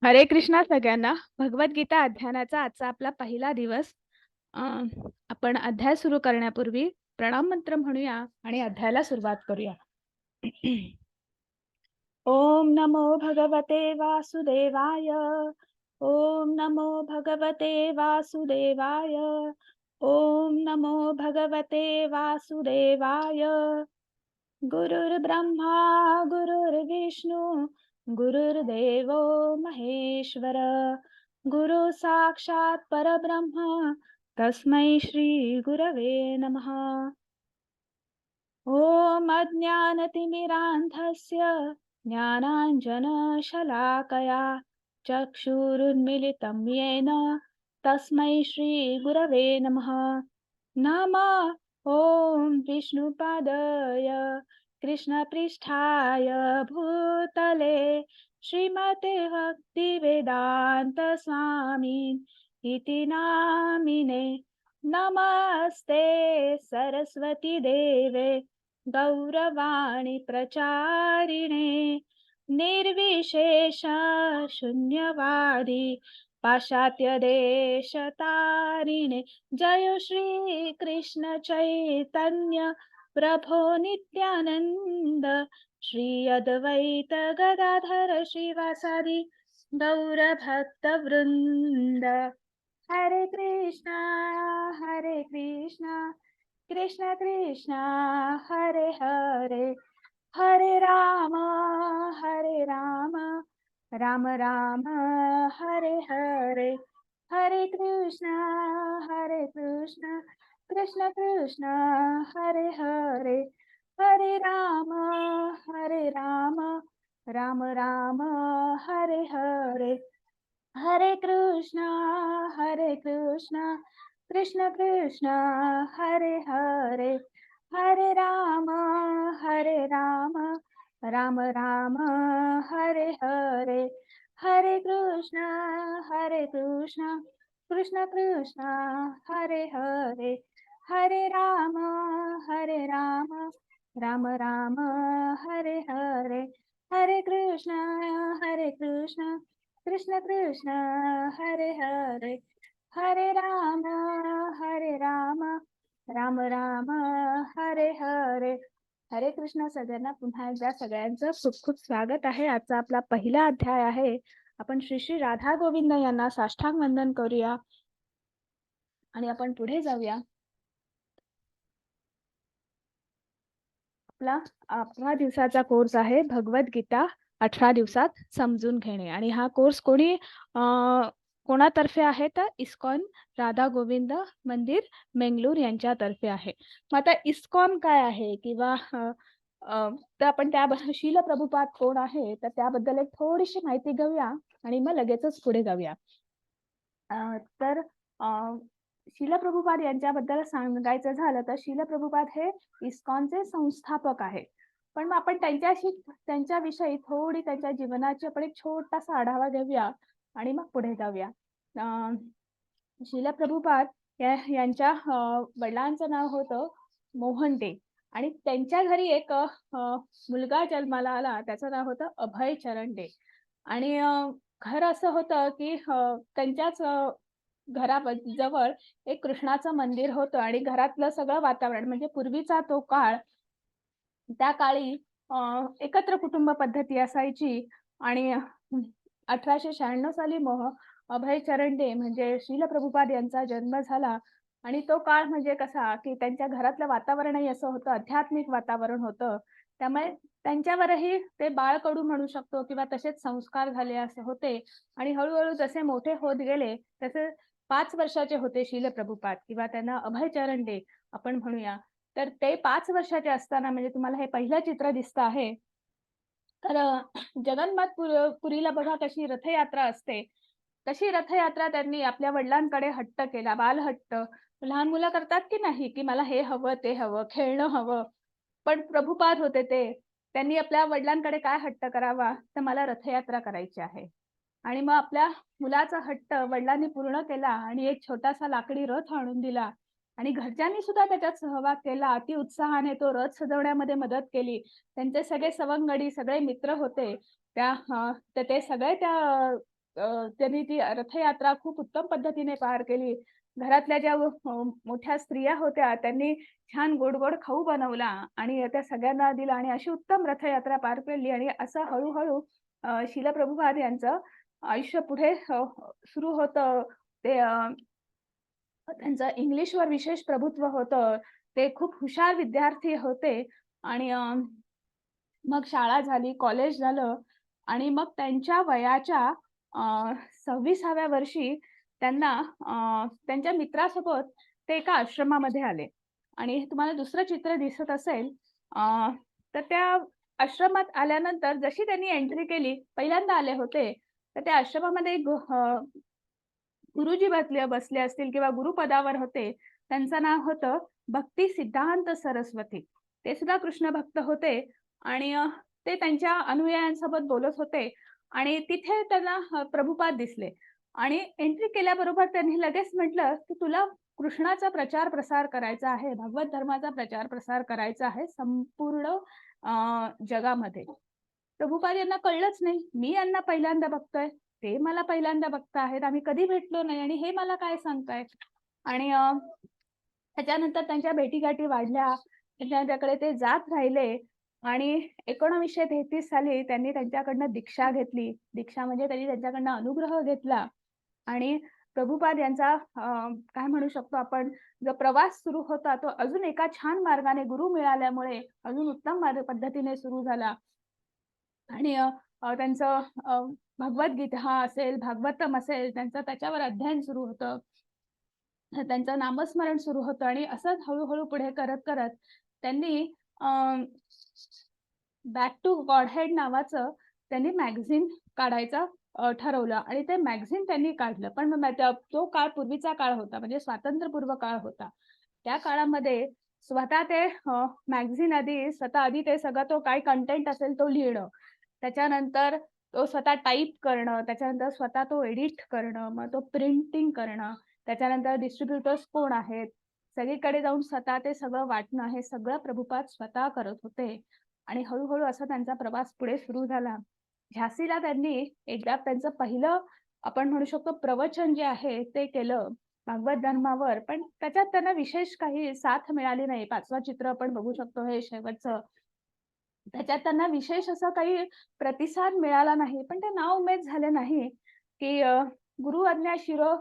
हरे कृष्णा सगळ्यांना. भगवद्गीता अध्ययनाचा आजचा आपला पहिला दिवस. आपण अध्याय सुरू करण्यापूर्वी प्रणाम मंत्र म्हणूया आणि अध्यायाला सुरुवात करूया. ओम नमो भगवते वासुदेवाय. ओम नमो भगवते वासुदेवाय. ओम नमो भगवते वासुदेवाय. गुरुर्ब्रह्मा गुरुर्विष्णू गुरुर्देवो महेश्वर. गुरु साक्षात परब्रह्म तस्मै श्री गुरवे नमः. ओम अज्ञानतिमिरान्धस्य ज्ञानाञ्जनशलाकया चक्षुरुन्मिलितं येन तस्मै श्री गुरवे नमः. नमः ओम विष्णुपादाय कृष्णपृष्ठाय भूतले श्रीमते भक्तिवेदांत स्वामी इति नामिने. नमस्ते सरस्वती देवे गौरवाणी प्रचारिणे निर्विशेष शून्यवादी पाश्चात्य देशतारिणे. जय श्री कृष्ण चैतन्य प्रभो नित्यानंद श्री अद्वैत गदाधर श्रीवासादि गौर भक्त वृंद. हरे कृष्णा कृष्ण कृष्ण हरे हरे हरे राम राम राम हरे हरे. हरे कृष्ण कृष्ण कृष्ण हरे हरे हरे राम राम राम हरे हरे. हरे कृष्ण कृष्ण कृष्ण हरे हरे हरे राम राम राम हरे हरे. हरे कृष्ण कृष्ण कृष्ण हरे हरे हरे राम राम राम हरे हरे. हरे कृष्ण कृष्ण कृष्ण हरे हरे हरे राम राम राम हरे हरे. हरे कृष्ण सगळ्यांना. पुन्हा एकदा सगळ्यांचं खूप खूप स्वागत आहे. आजचा आपला पहिला अध्याय आहे. आपण श्री श्री राधा गोविंद यांना साष्टांग वंदन करूया आणि आपण पुढे जाऊया. आपला 18 दिवसाचा कोर्स आहे भगवद्गीता 18 दिवसात समजून घेणे. आणि हा कोर्स कोणातर्फे आहे तर इस्कॉन राधा गोविंद मंदिर मेंगलोर यांच्यातर्फे आहे. मग आता इस्कॉन काय आहे किंवा तर आपण त्या शील प्रभुपाद कोण आहे तर त्याबद्दल एक थोडीशी माहिती घेऊया आणि मग लगेचच पुढे जाऊया. तर शील प्रभुपाद यांच्याबद्दल सांगायचं झालं तर शील प्रभुपाद हे इस्कॉनचे संस्थापक आहे. पण मग आपण त्यांच्याविषयी थोडी त्यांच्या जीवनाची आपण एक छोटासा आढावा घेऊया आणि मग पुढे जाऊया. शील प्रभुपाद यांच्या वडिलांचं नाव होतं मोहन डे आणि त्यांच्या घरी एक मुलगा जन्माला आला. त्याचं नाव होतं अभय चरण डे. आणि घर असं होतं की त्यांच्याच घराजवळ एक कृष्णाचं मंदिर होतं आणि घरातलं सगळं वातावरण म्हणजे पूर्वीचा तो काळ, त्या काळी एकत्र कुटुंब पद्धती असायची. आणि 1896 साली अभय चरण डे म्हणजे शील प्रभुपाद यांचा जन्म झाला. आणि तो काळ म्हणजे कसा की त्यांच्या घरातलं वातावरणही असं होतं, आध्यात्मिक वातावरण होतं. त्यामुळे त्यांच्यावरही ते बाळकडू म्हणू शकतो किंवा तसेच संस्कार झाले असे होते. आणि हळूहळू जसे मोठे होत गेले तसे 5 वर्षाचे होते शील प्रभुपाद किंवा त्यांना अभय चरण डे आपण म्हणूया. तर ते 5 वर्षाचे असताना म्हणजे तुम्हाला हे पहिलं चित्र दिसतं आहे. तर जगन्नाथ पुरीला बघा कशी रथयात्रा असते, तशी रथयात्रा त्यांनी आपल्या वडिलांकडे हट्ट केला, बालहट्ट. लहान मुलं करतात की नाही की मला हे हवं ते हवं, खेळणं हवं. पण प्रभुपाद होते ते, त्यांनी आपल्या वडिलांकडे काय हट्ट करावा तर मला रथयात्रा करायची आहे. आणि मग आपल्या मुलाचा हट्ट वडिलांनी पूर्ण केला आणि एक छोटासा लाकडी रथ आणून दिला आणि घरच्यांनी सुद्धा त्याच्यात सहभाग केला. अति उत्साहाने तो रथ सजवण्यामध्ये मदत केली. त्यांचे सगळे सवंगडी, सगळे मित्र होते. तर ते सगळे त्यांनी ती रथयात्रा खूप उत्तम पद्धतीने पार केली. घरातल्या ज्या मोठ्या स्त्रिया होत्या त्यांनी छान गोड-गोड खाऊ बनवला आणि त्या सगळ्यांना दिला आणि अशी उत्तम रथयात्रा पार पडली आणि असं हळू-हळू शील प्रभुपाद यांचं आयुष्य पुढे सुरू होतं. ते त्यांचं इंग्लिशवर विशेष प्रभुत्व होतं. ते खूप हुशार विद्यार्थी होते आणि मग शाळा झाली, कॉलेज झालं आणि मग त्यांच्या वयाच्या 26व्या वर्षी त्यांना त्यांच्या मित्रासोबत ते एका आश्रमामध्ये आले आणि तुम्हाला दुसरं चित्र दिसत असेल तर त्या आश्रमात आल्यानंतर जशी त्यांनी एंट्री केली, पहिल्यांदा आले होते, तर त्या आश्रमामध्ये एक गुरुजी बसले असतील किंवा गुरुपदावर होते. त्यांचं नाव होतं भक्ती सिद्धांत सरस्वती. ते सुद्धा कृष्ण भक्त होते आणि ते त्यांच्या अनुयायांसोबत बोलत होते आणि तिथे त्यांना प्रभुपाद दिसले आणि एंट्री केल्याबरोबर त्यांनी लगेच म्हटलं, की "तुला कृष्णाचा प्रचार-प्रसार करायचा आहे, भगवत धर्माचा प्रचार-प्रसार करायचा आहे संपूर्ण जगामध्ये." प्रभुपाद यांना कळलंच नाही. मी यांना पहिल्यांदा बघतोय. ते मला पहिल्यांदा बघताहेत. आम्ही कधी भेटलो नाही आणि हे मला काय सांगतायत? आणि त्याच्यानंतर त्यांच्या भेटीगाठी वाढल्या. त्यांच्याकडे ते जात राहिले आणि 1933 साली त्यांनी त्यांच्याकडनं दीक्षा घेतली. दीक्षा म्हणजे त्यांनी त्यांच्याकडनं अनुग्रह घेतला आणि प्रभुपाद यांचा काय म्हणू शकतो आपण जो प्रवास सुरू होता तो अजून एका छान मार्गाने गुरु मिळाल्यामुळे अजून उत्तम पद्धतीने सुरू झाला. आणि त्यांचं भगवद्गीता असेल, भागवतम असेल, त्यांचं त्याच्यावर अध्ययन सुरू होतं. त्यांचं नामस्मरण सुरू होतं आणि असंच हळू-हळू पुढे करत-करत त्यांनी बॅक टू गॉडहेड नावाचं त्यांनी मॅगझिन काढायचं ठरवलं आणि ते मॅगझिन त्यांनी काढलं. पण तो काळ पूर्वीचा काळ होता म्हणजे स्वातंत्र्यपूर्व काळ होता. त्या काळामध्ये स्वतः ते मॅगझिन स्वतः आधी ते सगळं तो काय कंटेंट असेल तो लिहिणं. त्याच्यानंतर तो स्वतः टाइप करणं, त्याच्यानंतर स्वतः तो एडिट करणं, मग तो प्रिंटिंग करणं, त्याच्यानंतर डिस्ट्रिब्युटर्स कोण आहेत, सगळीकडे जाऊन स्वतः ते सगळं वाटणं, हे सगळं प्रभुपाद स्वतः करत होते. आणि हळू-हळू असा त्यांचा प्रवास पुढे सुरू झाला. झाशीला त्यांनी एकदा त्यांचं पहिलं आपण म्हणू शकतो प्रवचन जे आहे ते केलं भागवत धर्मावर. पण त्याच्यात त्यांना विशेष काही साथ मिळाली नाही. 5वं चित्र आपण बघू शकतो हे शेवटचं. त्याच्यात त्यांना विशेष असं काही प्रतिसाद मिळाला नाही. पण ते नाउमेद झाले नाही, की गुरु आज्ञा शिरो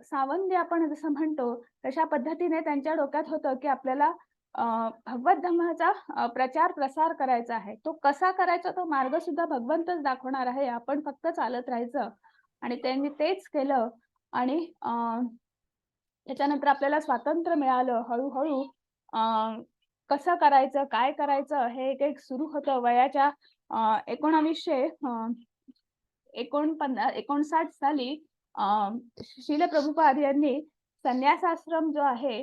सावंदी आपण जसं म्हणतो, तशा पद्धतीने त्यांच्या डोक्यात होतं, की आपल्याला भगवत धर्माचा प्रचार-प्रसार करायचा आहे. तो कसा करायचा तो मार्ग सुद्धा भगवंतच दाखवणार आहे. आपण फक्त चालत राहायचं आणि त्यांनी तेच केलं आणि त्याच्यानंतर आपल्याला स्वातंत्र्य मिळालं. हळू-हळू कसं करायचं, काय करायचं हे एक-एक सुरू होतं. वयाच्या 1959 साली शील प्रभुपाद यांनी संन्यासाश्रम जो आहे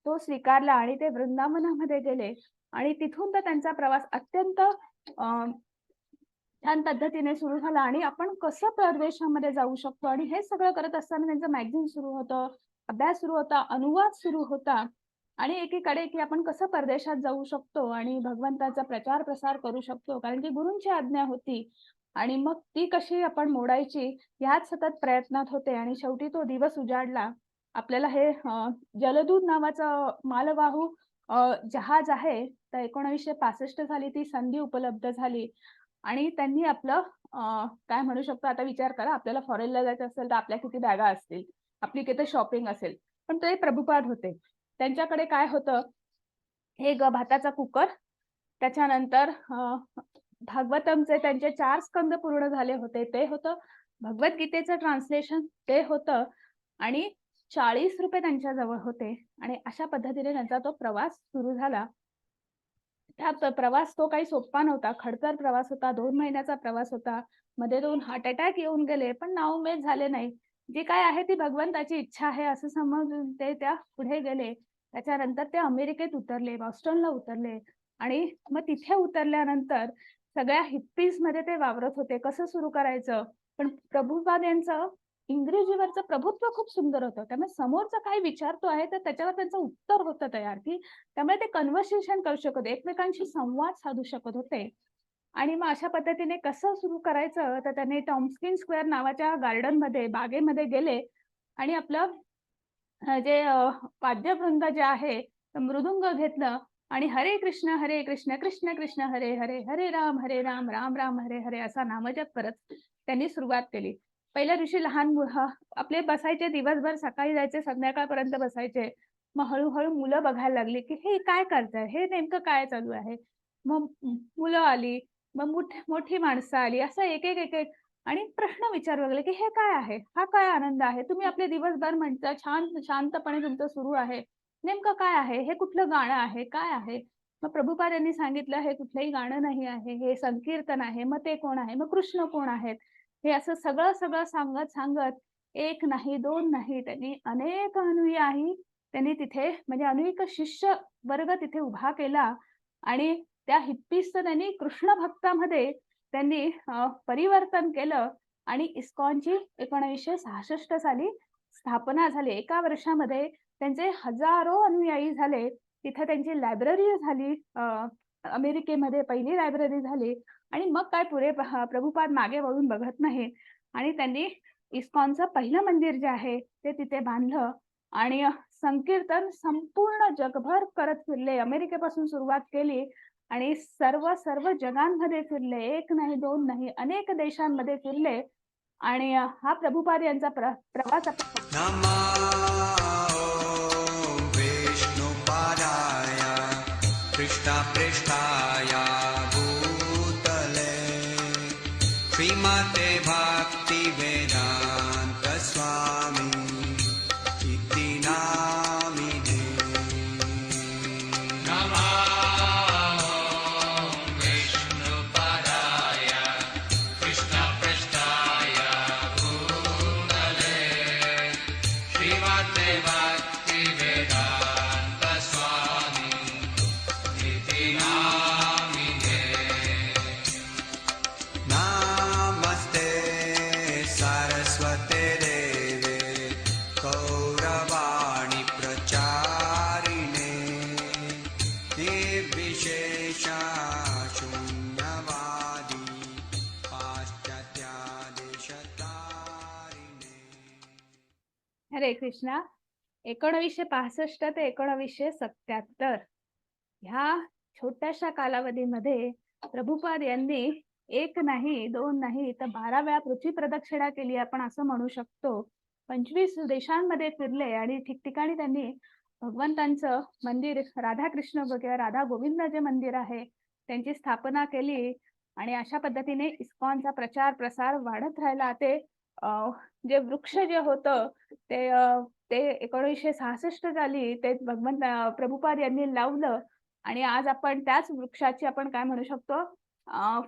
तो स्वीकारला आणि ते वृंदावनामध्ये गेले आणि तिथून तर त्यांचा प्रवास अत्यंत छान पद्धतीने सुरू झाला आणि आपण कसं परदेशामध्ये जाऊ शकतो आणि हे सगळं करत असताना त्यांचं मॅगझिन सुरू होतं, अभ्यास सुरू होता, अनुवाद सुरू होता आणि एकीकडे की आपण कसं परदेशात जाऊ शकतो आणि भगवंताचा प्रचार प्रसार करू शकतो कारण की गुरूंची आज्ञा होती आणि मग ती कशी आपण मोडायची ह्याच सतत प्रयत्नात होते आणि शेवटी तो दिवस उजाडला. आपल्याला हे जलदूत नावाचं मालवाहू जहाज आहे तर 1965 साली ती संधी उपलब्ध झाली आणि त्यांनी आपलं काय म्हणू शकतो आता विचार करा आपल्याला फॉरेनला जायचं असेल तर आपल्या किती बॅगा असतील, आपली किती शॉपिंग असेल. पण ते प्रभुपाद होते. त्यांच्याकडे काय होतं, एक भाताचा कुकर, त्याच्यानंतर भागवतमचे त्यांचे 4 स्कंद पूर्ण झाले होते ते होतं. भगवद्गीतेचं ट्रान्सलेशन ते होतं आणि ₹40 त्यांच्या जवळ होते आणि अशा पद्धतीने त्यांचा तो प्रवास सुरू झाला. प्रवास तो काही सोपा नव्हता. खडतर प्रवास होता. 2 महिन्याचा प्रवास होता. मध्ये 2 हार्ट अटॅक येऊन गेले, पण नाउमेद झाले नाही. जी काय आहे ती भगवंताची इच्छा आहे असं समजून ते त्या पुढे गेले. त्याच्यानंतर ते अमेरिकेत उतरले, बॉस्टनला उतरले आणि मग तिथे उतरल्यानंतर सगळ्या हिप्पीजमध्ये ते वावरत होते. कसं सुरू करायचं? पण प्रभुपाद यांचं इंग्रजीवरचं प्रभुत्व खूप सुंदर होतं. त्यामुळे समोरचा काय विचारतो आहे तर त्याच्यावर त्यांचं उत्तर होतं तयार, की त्यामुळे ते कन्व्हर्सेशन करू शकत होते, एकमेकांशी संवाद साधू शकत होते. आणि मग अशा पद्धतीने कसं सुरू करायचं, तर त्यांनी टॉम्स्किन स्क्वेअर नावाच्या गार्डनमध्ये, बागेमध्ये गेले आणि आपलं जे वाद्यवृंद जे आहे, तर मृदुंग घेतलं आणि हरे कृष्ण, कृष्ण कृष्ण हरे हरे, हरे राम, राम राम हरे हरे असा नामजप करत त्यांनी सुरुवात केली. पहिल्या दिवशी लहान आपले बसायचे दिवसभर, सकाळी जायचे, संध्याकाळपर्यंत बसायचे. मग हळू मुलं बघायला लागली, की हे काय करताय? हे नेमकं काय चालू आहे? मग मुलं आली, मग मोठी माणसं आली, असं एक आणि प्रश्न विचारू लागले, की हे काय आहे? हा काय आनंद आहे? तुम्ही आपले दिवसभर म्हणता छान शांतपणे तुमचं सुरू आहे. नेमकं काय आहे? हे कुठलं गाणं आहे? काय आहे? मग प्रभुपाद यांनी सांगितलं, हे कुठलंही गाणं नाही आहे. हे संकीर्तन आहे. मग ते कोण आहे? मग कृष्ण कोण आहेत? हे असं सगळं सांगत एक नाही, दोन नाही, त्यांनी अनेक अनुयायी त्यांनी तिथे म्हणजे अनेक शिष्य वर्ग तिथे उभा केला आणि त्या हिप्पीसचं त्यांनी कृष्ण भक्तामध्ये त्यांनी परिवर्तन केलं आणि इस्कॉनची 1966 साली स्थापना झाली. एका वर्षामध्ये त्यांचे हजारो अनुयायी झाले. तिथे त्यांची लायब्ररी झाली. अमेरिकेमध्ये पहिली लायब्ररी झाली आणि मग काय पुढे प्रभुपाद मागे वळून बघत नाहीत आणि त्यांनी इस्कॉनचं पहिलं मंदिर जे आहे ते तिथे बांधलं आणि संकीर्तन संपूर्ण जगभर करत फिरले. अमेरिकेपासून सुरुवात केली आणि सर्व जगांमध्ये फिरले. एक नाही, दोन नाही, अनेक देशांमध्ये फिरले आणि हा प्रभुपाद यांचा प्रवास नमो विष्णुपादाय कृष्णप्रेष्ठाय भूतले श्रीमते भक्तिवेदान्त स्वामी इति नामिने। नमो विष्णुपादाय कृष्णप्रेष्ठाय भूतले श्रीमते भक्तिवेदान्त स्वामी इति नामिने। नमस्ते सरस्वते देवे गौरवाणी प्रचारिणे निर्विशेषा शून्यवादी पाश्चात्यादेशतारिणे। हरे कृष्णा. 1965 ते 1977 ह्या छोट्याशा कालावधीमध्ये प्रभुपाद यांनी एक नाही, दोन नाही, तर 12 वेळा पृथ्वी प्रदक्षिणा केली आपण असं म्हणू शकतो. 25 देशांमध्ये फिरले आणि ठिकठिकाणी त्यांनी भगवंतांचं मंदिर, राधाकृष्ण किंवा राधा गोविंद जे मंदिर आहे त्यांची स्थापना केली आणि अशा पद्धतीने इस्कॉनचा प्रचार प्रसार वाढत राहिला. ते जे वृक्ष जे होतं ते 1966 साली ते प्रभुपाद यांनी लावलं आणि आज आपण त्याच वृक्षाची आपण काय म्हणू शकतो,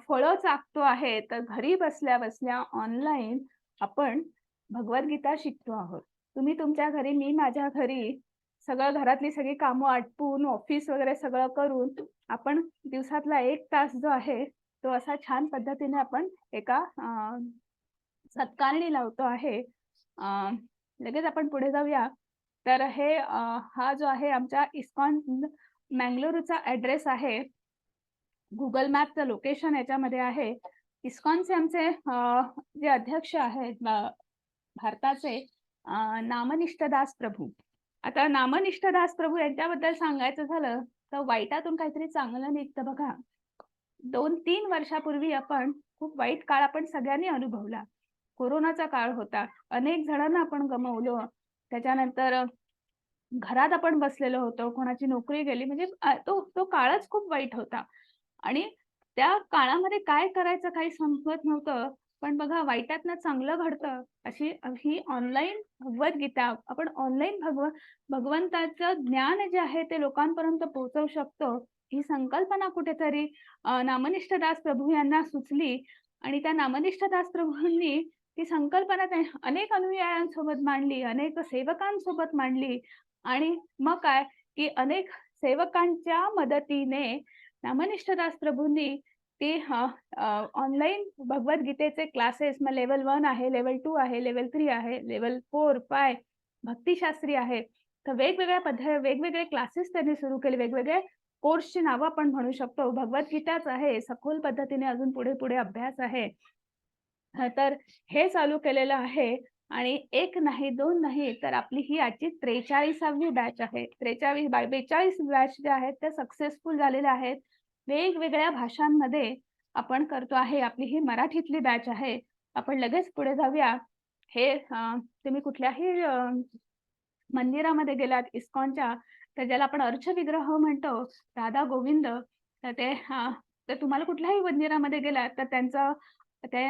फळं चाखतो आहे. तर घरी बसल्या ऑनलाईन आपण भगवद्गीता शिकतो आहोत. तुम्ही तुमच्या घरी, मी माझ्या घरी, सगळं घरातली सगळी कामं आटपून, ऑफिस वगैरे सगळं करून आपण दिवसातला 1 तास जो आहे तो असा छान पद्धतीने आपण एका सत्कारणी लावतो आहे. लगेच आपण पुढे जाऊया. तर हे हा जो आहे आमच्या इस्कॉन मंगळुरूचा ॲड्रेस आहे. गुगल मॅपचं लोकेशन याच्यामध्ये आहे. इस्कॉनचे आमचे जे अध्यक्ष आहेत भारताचे, नामनिष्ठदास प्रभू. आता नामनिष्ठदास प्रभू यांच्याबद्दल सांगायचं झालं तर वाईटातून काहीतरी चांगलं निघतं बघा. 2-3 वर्षापूर्वी आपण खूप वाईट काळ आपण सगळ्यांनी अनुभवला. कोरोनाचा काळ होता. अनेक जणांना आपण गमावलं. त्याच्यानंतर घरात आपण बसलेलो होतो. कोणाची नोकरी गेली म्हणजे तो काळच खूप वाईट होता. आणि त्या काळामध्ये काय करायचं काही समजत नव्हतं. पण बघा वाईटातनं चांगलं घडतं. अशी ही ऑनलाईन भगवद्गीता आपण ऑनलाईन भगवंताचं ज्ञान जे आहे ते लोकांपर्यंत पोहोचवू शकतो. ही संकल्पना कुठेतरी नामनिष्ठदास प्रभू यांना सुचली आणि त्या नामनिष्ठदास प्रभूंनी ती संकल्पना अनेक अनुयायांसोबत मांडली, अनेक सेवकांसोबत मांडली आणि मग काय, की अनेक सेवकांच्या मदतीने नामनिष्ठदास प्रभूंनी ती ऑनलाईन भगवद्गीतेचे क्लासेस मग लेव्हल 1 आहे, लेव्हल 2 आहे, लेव्हल 3 आहे, लेव्हल 4, 5 भक्तिशास्त्री आहे. तर वेगवेगळे क्लासेस त्यांनी सुरू केले. वेगवेगळे कोर्सची नावं आपण म्हणू शकतो. भगवद्गीताच आहे, सखोल पद्धतीने अजून पुढे-पुढे अभ्यास आहे. तर हे चालू केलेलं आहे आणि 1 नाही, 2 नाही, तर आपली ही आजची 43वी बॅच आहे. 42 बॅच ज्या आहेत त्या सक्सेसफुल झालेल्या आहेत. वेगवेगळ्या भाषांमध्ये आपण करतो आहे. आपली ही मराठीतली बॅच आहे. आपण लगेच पुढे जाऊया. हे तुम्ही कुठल्याही मंदिरामध्ये गेलात इस्कॉनच्या, तर ज्याला आपण अर्चविग्रह म्हणतो, राधा गोविंद, तर ते तर तुम्हाला कुठल्याही मंदिरामध्ये गेलात, तर त्यांचं ते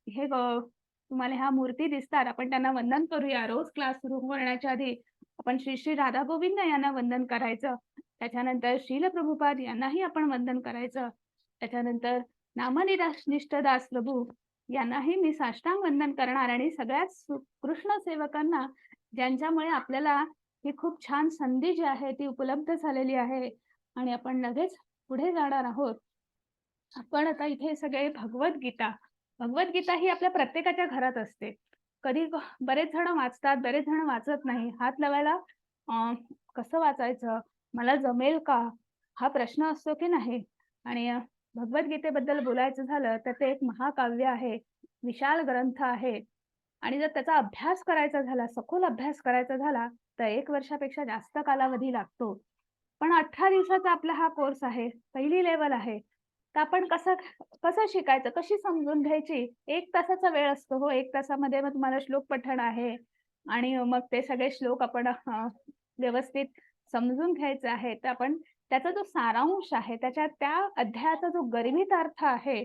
हे तुम्हाला ह्या मूर्ती दिसतात. आपण त्यांना वंदन करूया. रोज क्लास सुरू करण्याच्या आधी आपण श्री श्री राधा गोविंद यांना वंदन करायचं. त्याच्यानंतर श्रील प्रभुपाद यांनाही आपण वंदन करायचं. त्याच्यानंतर निष्ठदास प्रभू यांनाही मी साष्टांग वंदन करणार आणि सगळ्यात कृष्ण सेवकांना ज्यांच्यामुळे आपल्याला ही खूप छान संधी जी आहे ती उपलब्ध झालेली आहे आणि आपण लगेच पुढे जाणार आहोत. आपण आता इथे सगळे भगवद्गीता ही आपल्या प्रत्येकाच्या घरात असते. बरेच जण वाचतात, बरेच जण वाचत नाही. हात लावायला कसं वाचायचं? मला जमेल का? हा प्रश्न असतो की नाही? आणि भगवद्गीतेबद्दल बोलायचं झालं तर ते एक महाकाव्य आहे, विशाल ग्रंथ आहे आणि जर त्याचा अभ्यास करायचा झाला, सखोल अभ्यास करायचा झाला, तर 1 वर्षापेक्षा जास्त कालावधी लागतो. पण 18 दिवसाचा आपला हा कोर्स आहे. पहिली लेव्हल आहे. तर आपण कसं कसं शिकायचं? कशी समजून घ्यायची? 1 तासाचा वेळ असतो हो. 1 तासामध्ये मग तुम्हाला श्लोक पठण आहे आणि मग ते सगळे श्लोक आपण व्यवस्थित समजून घ्यायचे आहे. तर आपण त्याचा जो सारांश आहे, त्या अध्यायाचा जो गर्भित अर्थ आहे,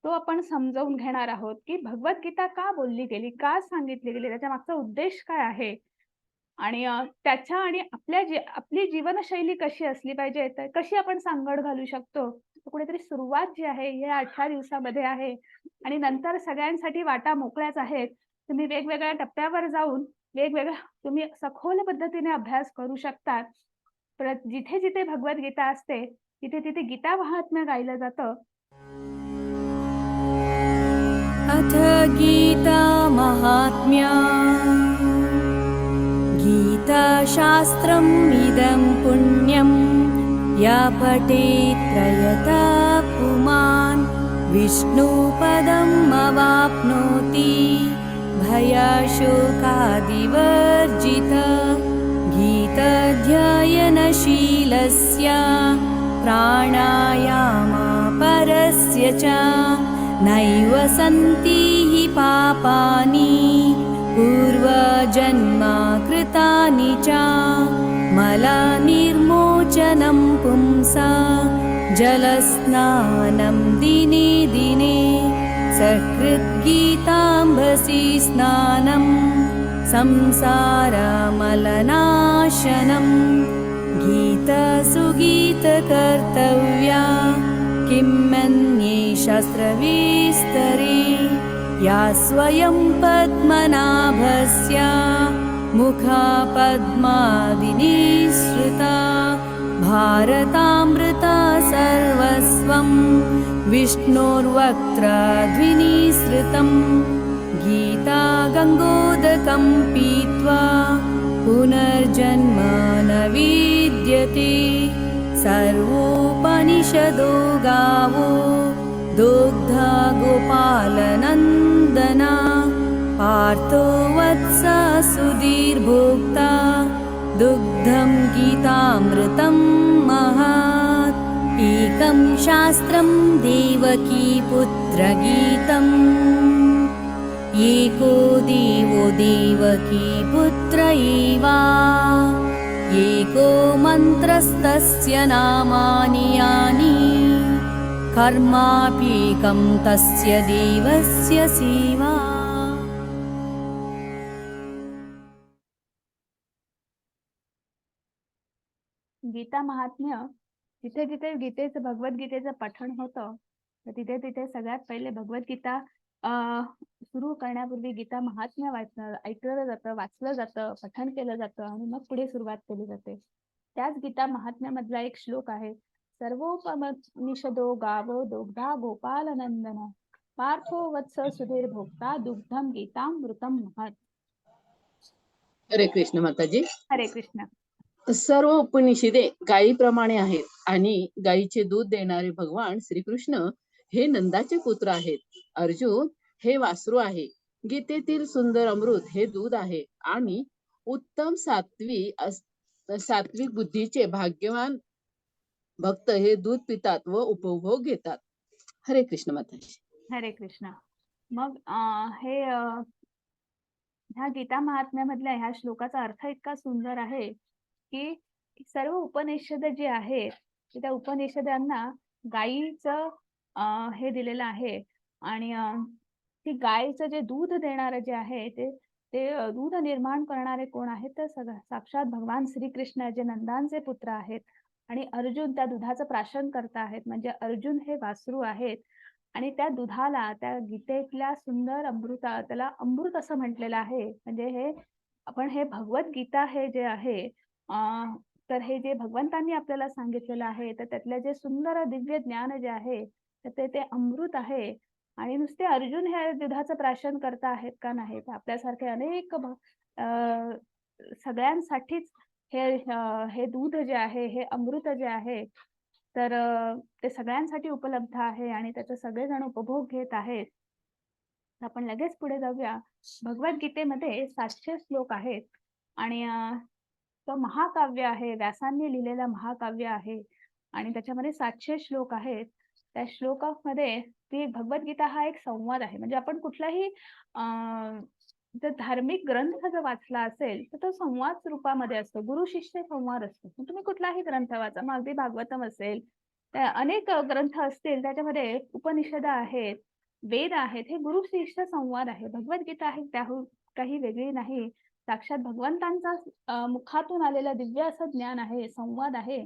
तो आपण समजावून घेणार आहोत, की भगवद्गीता का बोलली गेली? का सांगितली गेली? त्याच्यामागचा उद्देश काय आहे? आणि त्याच्या आणि आपली जीवनशैली कशी असली पाहिजे, तर कशी आपण सांगड घालू शकतो. तर कुठेतरी सुरुवात जी आहे, या 18 दिवसामध्ये आहे आणि नंतर सगळ्यांसाठी वाटा मोकळ्याच आहेत. तुम्ही वेगवेगळ्या टप्प्यावर जाऊन तुम्ही सखोल पद्धतीने अभ्यास करू शकतात. जिथे-जिथे भगवद्गीता असते, तिथे-तिथे गीता महात्म्य गायलं जातं. अथ गीता महात्म्या गीताशास्त्रम् इदं पुण्यं या पठेत् प्रयतः पुमान् विष्णुपदम् अवाप्नोति भयशोकादिवर्जितः गीताध्ययनशीलस्य प्राणायामापरस्य च नैव सन्ति हि पापानि पूर्वजन्मा कृतानि च मलनिर्मोचनं पुंसा जलस्नानं दिने दिने सकृद्गीताम्बसि स्नानं संसारमलनाशनं गीतसुगीतकर्तव्या किमन्ये शास्त्रविस्तरे या स्वयं पद्मनाभस्य मुखपद्मादिनिःसृता भारतामृता सर्वस्वं विष्णोर्वक्त्रद्विनिःसृतं गीता गङ्गोदकं पीत्वा पुनर्जन्म न विद्यते सर्वोपनिषदो गावो दुग्धा गोपालनन्दना पार्थो वत्स सुधीर्भोक्ता दुग्धं गीतामृतं महत् एकं शास्त्रं देवकी पुत्रगीतम् एको देवो देवकी पुत्र एव एको मन्त्रस्तस्य नामानि यानि कर्माप्येकं तस्य देवस्य सेवा। गीता महात्म्य जिथे-जिथे भगवद्गीतेचं पठण होतं, तर तिथे-तिथे सगळ्यात पहिले भगवद्गीता सुरू करण्यापूर्वी गीता महात्म्य ऐकलं जातं, वाचलं जातं, पठण केलं जातं आणि मग पुढे सुरुवात केली जाते. त्याच गीता महात्म्यामधला एक श्लोक आहे, सर्वोपनिषदो गावो दुग्धा गोपालनंदन पार्थो वत्स सुधीर भोक्ता दुग्धम गीतामृतम महत्. हरे कृष्ण माताजी. हरे कृष्ण. सर्व उपनिषदे गायीप्रमाणे आहेत आणि गायीचे दूध देणारे भगवान श्रीकृष्ण हे नंदाचे पुत्र आहेत. अर्जुन हे वासरू आहे. गीतेतील सुंदर अमृत हे दूध आहे आणि उत्तम सात्विक बुद्धीचे भाग्यवान भक्त हे दूध पितात व उपभोग घेतात. हरे कृष्ण माताजी. हरे कृष्ण. मग ह्या गीता महात्म्यामधल्या ह्या श्लोकाचा अर्थ इतका सुंदर आहे की सर्व उपनिषद जे आहेत त्या उपनिषदांना गायीचं हे दिलेलं आहे आणि ती गायीचं जे दूध देणारं जे आहे ते दूध निर्माण करणारे कोण आहेत तर साक्षात भगवान श्रीकृष्ण जे नंदांचे पुत्र आहेत आणि अर्जुन त्या दुधाचं प्राशन करता आहेत. म्हणजे अर्जुन हे वासरू आहेत आणि त्या दुधाला त्या गीतेतल्या सुंदर अमृता त्याला अमृत असं म्हटलेलं आहे. म्हणजे हे भगवद्गीता हे जे आहे तर हे जे भगवंतांनी आपल्याला सांगितलेलं आहे तर त्यातले जे सुंदर दिव्य ज्ञान जे आहे तर ते अमृत आहे. आणि नुसते अर्जुन हे दुधाचं प्राशन करता आहेत का नाही, तर आपल्यासारखे अनेक सगळ्यांसाठीच हे दूध जे आहे हे अमृत जे आहे तर ते सगळ्यांसाठी उपलब्ध आहे आणि त्याचे सगळेजण उपभोग घेत आहेत. आपण लगेच पुढे जाऊया. भगवद्गीतेमध्ये 700 श्लोक आहेत आणि तो महाकाव्य आहे, व्यासांनी लिहिलेलं महाकाव्य आहे आणि त्याच्यामध्ये 700 श्लोक आहेत. त्या श्लोकामध्ये ती भगवद्गीता हा एक संवाद आहे. म्हणजे आपण कुठलाही जर धार्मिक ग्रंथ जर वाचला असेल तर तो संवाद रूपामध्ये असतो, गुरु शिष्य संवाद असतो. तुम्ही कुठलाही ग्रंथ वाचा, मग अगदी भागवतम असेल, अनेक ग्रंथ असतील त्याच्यामध्ये उपनिषद आहेत, वेद आहेत, हे गुरु शिष्य संवाद आहे. भगवद्गीता आहे त्याहून काही वेगळी नाही. साक्षात भगवंतांचा मुखातून आलेलं दिव्य असं ज्ञान आहे, संवाद आहे.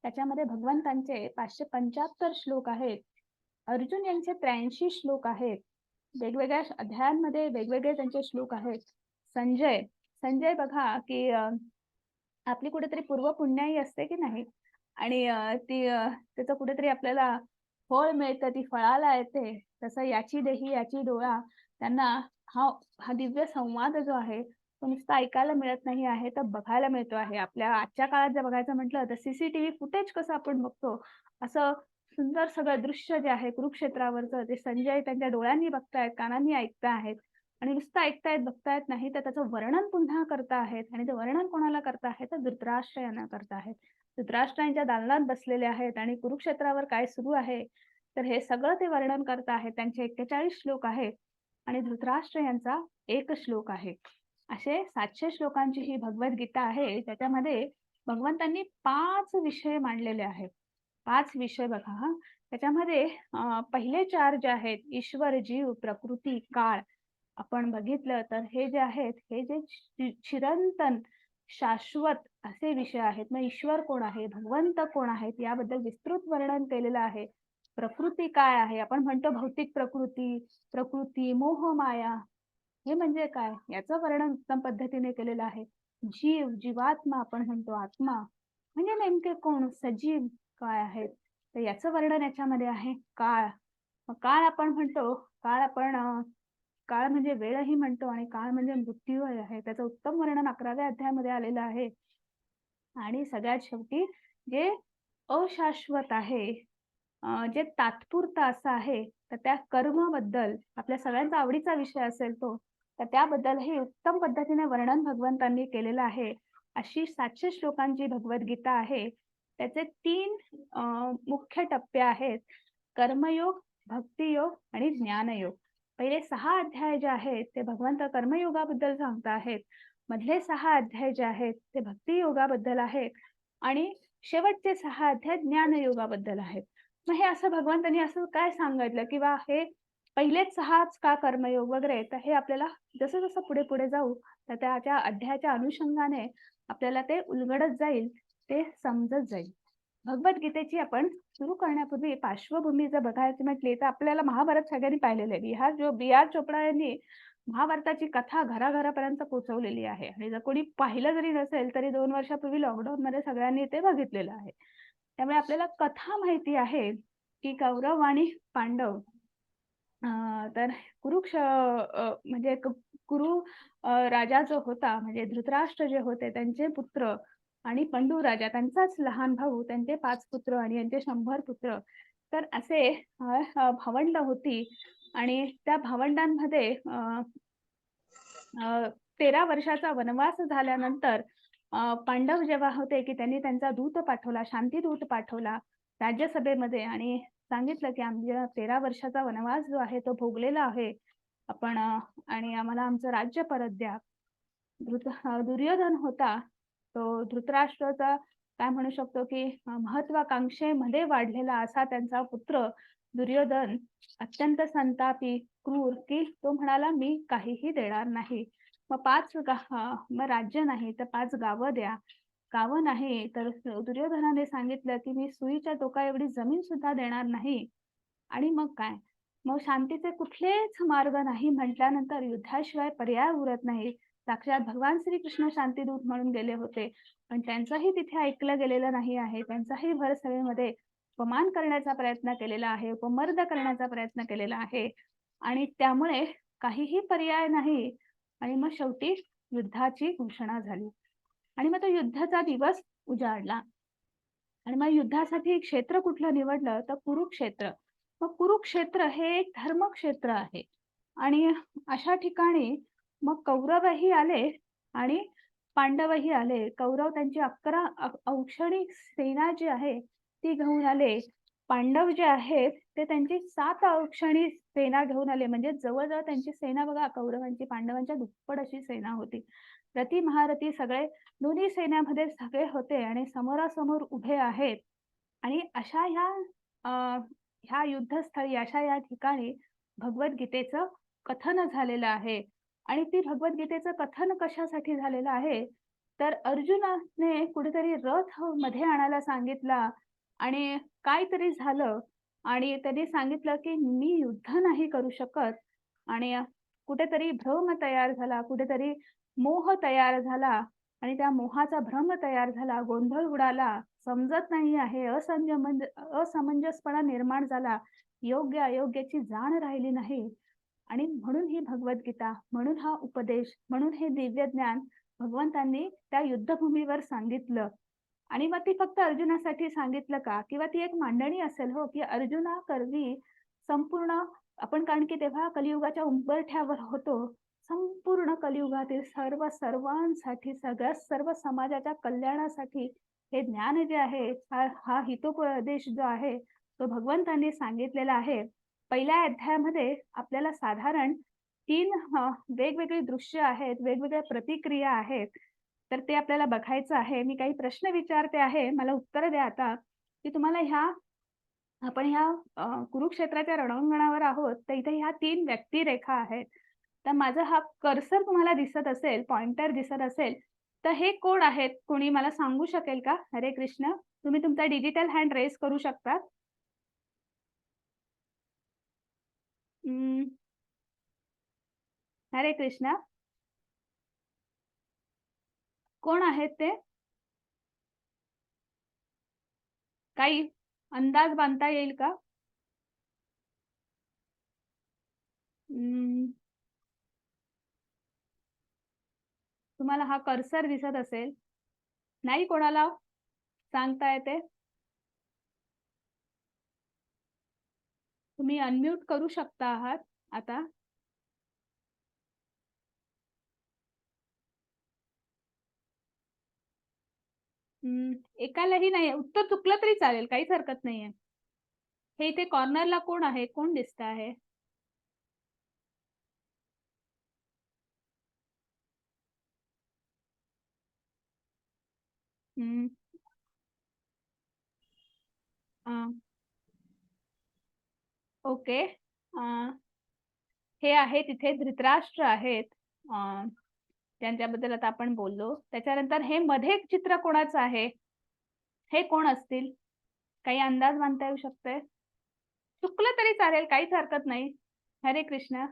त्याच्यामध्ये भगवंतांचे 575 श्लोक आहेत. अर्जुन यांचे 83 श्लोक आहेत. वेगवेगळ्या अध्यायांमध्ये वेगवेगळे त्यांचे श्लोक आहेत. संजय बघा की आपली कुठेतरी पूर्व पुण्याई असते की नाही आणि त्याचं कुठेतरी आपल्याला फळ मिळतं, ती फळाला येते. तसं याची देही याची डोळा त्यांना हा दिव्य संवाद जो आहे तो नुसता ऐकायला मिळत नाही आहे तर बघायला मिळतो आहे. आपल्या आजच्या काळात जर बघायचं म्हटलं तर CCTV फुटेज कसं आपण बघतो असं सुंदर सगळं दृश्य जे आहे कुरुक्षेत्रावरचं ते संजय त्यांच्या डोळ्यांनी बघतायत, कानांनी ऐकता आहेत आणि नुसतं ऐकतायत बघतायत नाही तर त्याचं वर्णन पुन्हा करता आहेत. आणि ते वर्णन कोणाला करता आहेत तर धृतराष्ट्र यांना करता आहेत. धृतराष्ट्र यांच्या दालनात बसलेले आहेत आणि कुरुक्षेत्रावर काय सुरू आहे तर हे सगळं ते वर्णन करत आहेत. त्यांचे 41 श्लोक आहेत आणि धृतराष्ट्र यांचा 1 श्लोक आहे. असे 700 श्लोकांची ही भगवद्गीता आहे. त्याच्यामध्ये भगवंतांनी 5 विषय मांडलेले आहेत. 5 विषय बघा हा. त्याच्यामध्ये पहिले 4 जे आहेत ईश्वर, जीव, प्रकृती, काळ आपण बघितलं तर हे जे आहेत हे जे चिरंतन शाश्वत असे विषय आहेत. मग ईश्वर कोण आहे, भगवंत कोण आहेत याबद्दल विस्तृत वर्णन केलेलं आहे. प्रकृती काय आहे, आपण म्हणतो भौतिक प्रकृती, मोह, माया हे म्हणजे काय याचं वर्णन उत्तम पद्धतीने केलेलं आहे. जीवात्मा आपण म्हणतो, आत्मा म्हणजे नेमके कोण, सजीव काय आहेत तर याचं वर्णन याच्यामध्ये आहे. काळ आपण म्हणतो, काळ म्हणजे वेळही म्हणतो आणि काळ म्हणजे मृत्यू आहे. त्याचं उत्तम वर्णन 11व्या अध्यायामध्ये आलेलं आहे. आणि सगळ्यात शेवटी जे अशाश्वत आहे, जे तात्पुरतं असं आहे तर त्या कर्माबद्दल आपल्या सगळ्यांचा आवडीचा विषय असेल तो तर त्याबद्दलही उत्तम पद्धतीने वर्णन भगवंतांनी केलेलं आहे. अशी 700 श्लोकांची भगवद्गीता आहे. त्याचे 3 मुख्य टप्पे आहेत, कर्मयोग, भक्तियोग आणि ज्ञानयोग. पहिले 6 अध्याय जे आहेत ते भगवंत कर्मयोगाबद्दल सांगता आहेत. मधले 6 अध्याय जे आहेत ते भक्तियोगाबद्दल आहेत आणि शेवटचे 6 अध्याय ज्ञानयोगाबद्दल आहेत. मग हे असं भगवंतांनी असं काय सांगितलं किंवा हे पहिलेच 6च का कर्मयोग वगैरे, तर हे आपल्याला जसं जसं पुढे पुढे जाऊ तर त्याच्या अध्यायाच्या अनुषंगाने आपल्याला ते उलगडत जाईल, ते समजत जाईल. भगवद्गीतेची आपण सुरू करण्यापूर्वी पार्श्वभूमी जर बघायची म्हटली तर आपल्याला महाभारत सगळ्यांनी पाहिलेलं आहे. बी आर चोपडा यांनी महाभारताची कथा घराघरापर्यंत पोहोचवलेली आहे आणि जर कोणी पाहिलं जरी नसेल तरी 2 वर्षापूर्वी लॉकडाऊन मध्ये सगळ्यांनी ते बघितलेलं आहे. त्यामुळे आपल्याला कथा माहिती आहे की कौरव आणि पांडव तर म्हणजे कुरु राजा जो होता म्हणजे धृतराष्ट्र जे होते त्यांचे पुत्र आणि पंडू राजा त्यांचाच लहान भाऊ, त्यांचे 5 पुत्र आणि यांचे 100 पुत्र. तर असे भावंड होती आणि त्या भावंडांमध्ये 13 वर्षाचा वनवास झाल्यानंतर पांडव जेव्हा होते की त्यांनी त्यांचा दूत पाठवला, शांतिदूत पाठवला राज्यसभेमध्ये आणि सांगितलं की आमच्या 13 वर्षाचा वनवास जो आहे तो भोगलेला आहे आपण आणि आम्हाला आमचं राज्य परत द्या. दुर्योधन होता तो धृतराष्ट्राचा काय म्हणू शकतो की महत्वाकांक्षेमध्ये वाढलेला असा त्यांचा पुत्र दुर्योधन अत्यंत संतापी, क्रूर की तो म्हणाला मी काहीही देणार नाही. मग मग राज्य नाही तर 5 गावं द्या. गावं नाही तर दुर्योधनाने सांगितलं की मी सुईच्या टोका एवढी जमीन सुद्धा देणार नाही. आणि मग काय? मग शांतीचे कुठलेच मार्ग नाही म्हटल्यानंतर युद्धाशिवाय पर्याय उरत नाही. साक्षात भगवान श्रीकृष्ण शांतीदूत म्हणून गेले होते. पण त्यांचंही तिथे ऐकलं गेलेलं नाही आहे. त्यांचाही भर सभेमध्ये अपमान करण्याचा प्रयत्न केलेला आहे, उपमर्द करण्याचा प्रयत्न केलेला आहे. आणि त्यामुळे काहीही पर्याय नाही. आणि मग शेवटी युद्धाची घोषणा झाली. आणि मग तो युद्धाचा दिवस उजाडला. आणि मग युद्धासाठी क्षेत्र कुठलं निवडलं तर कुरुक्षेत्र. मग कुरुक्षेत्र हे एक धर्मक्षेत्र आहे. आणि अशा ठिकाणी मग कौरवही आले आणि पांडवही आले. कौरव त्यांची 11 औक्षणिक सेना जी आहे ती घेऊन आले. पांडव जे आहेत ते त्यांची 7 औक्षणिक सेना घेऊन आले. म्हणजे जवळजवळ त्यांची सेना बघा कौरवांची पांडवांच्या दुप्पट अशी सेना होती. रथी महारथी सगळे दोन्ही सेनेमध्ये सगळे होते आणि समोरासमोर उभे आहेत. आणि अशा ह्या युद्धस्थळी अशा या ठिकाणी भगवद्गीतेचं कथन झालेलं आहे. आणि ती भगवद्गीतेचं कथन कशासाठी झालेलं आहे तर अर्जुनाने कुठेतरी रथ मध्ये आणायला सांगितला आणि काहीतरी झालं आणि त्यांनी सांगितलं की मी युद्ध नाही करू शकत. आणि कुठेतरी भ्रम तयार झाला, कुठेतरी मोह तयार झाला आणि त्या मोहाचा भ्रम तयार झाला, गोंधळ उडाला, समजत नाही आहे, असमंजसपणा निर्माण झाला, योग्य अयोग्याची जाण राहिली नाही. आणि म्हणून ही भगवद्गीता, म्हणून हा उपदेश, म्हणून हे दिव्य ज्ञान भगवंतांनी त्या युद्धभूमीवर सांगितलं. आणि मग ती फक्त अर्जुनासाठी सांगितलं का किंवा ती एक मांडणी असेल हो की अर्जुना करवी संपूर्ण आपण कारण की तेव्हा कलियुगाच्या उंबरठ्यावर होतो. संपूर्ण कलियुगातील सर्वांसाठी सर्व समाजाच्या कल्याणासाठी हे ज्ञान जे आहे हा हितोपदेश जो आहे तो भगवंतांनी सांगितलेला आहे. पहिल्या अध्यायामध्ये आपल्याला साधारण 3 वेगवेगळी दृश्य आहेत, वेगवेगळ्या प्रतिक्रिया आहेत. तर ते आपल्याला बघायचं आहे. मी काही प्रश्न विचारते आहे, मला उत्तर द्या आता की तुम्हाला आपण कुरुक्षेत्राच्या रणांगणावर आहोत तर इथे ह्या 3 व्यक्तिरेखा आहेत. तर माझा हा कर्सर तुम्हाला दिसत असेल, पॉइंटर दिसत असेल तर हे कोण आहेत? कोणी मला सांगू शकेल का? हरे कृष्ण. तुम्ही तुमचा डिजिटल हँड रेज करू शकता. हरे कृष्ण. कोण आहेत ते? काही अंदाज बांधता येईल का? तुम्हाला हा कर्सर दिसत असेल, नाही कोणाला सांगता येते? तुम्ही अनम्यूट करू शकता आहात आता. एकालाही नाही, उत्तर चुकलं तरी चालेल, काहीच हरकत नाहीये. हे इथे कॉर्नरला कोण आहे? कोण दिसत आहे? ओके. हे आहे तिथे धृतराष्ट्र आहेत. त्यांच्याबद्दल आता आपण बोललो. त्याच्यानंतर हे मध्ये चित्र कोणाचं आहे? हे कोण असतील? काही अंदाज बांधता येऊ शकतोय? चुकलं तरी चालेल, काहीच हरकत नाही. हरे कृष्ण.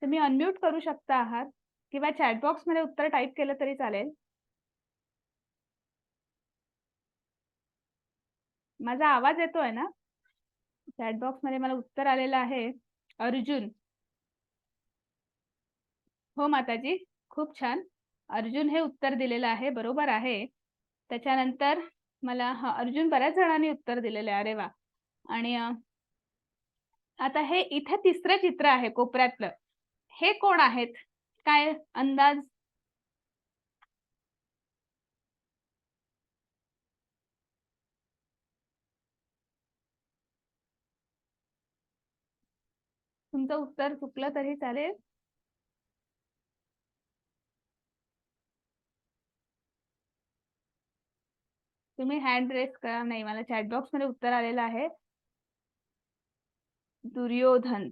तुम्ही अनम्यूट करू शकता आहात किंवा चॅट बॉक्स मध्ये उत्तर टाइप केलं तरी चालेल. माझा आवाज येतोय ना? चॅट बॉक्स मध्ये मला उत्तर आलेलं आहे अर्जुन. हो माताजी, खूप छान. अर्जुन हे उत्तर दिलेलं आहे, बरोबर आहे. त्याच्यानंतर मला अर्जुन बऱ्याच जणांनी उत्तर दिलेलं आहे. अरे वा. आणि आता हे इथे तिसरं चित्र आहे कोपऱ्यातलं. हे कोण आहेत? काय अंदाज? तुमचं उत्तर चुकलं तरी चालेल. तुम्ही हँड रेस करा. नाही, मला चॅट बॉक्स मध्ये उत्तर आलेलं आहे दुर्योधन.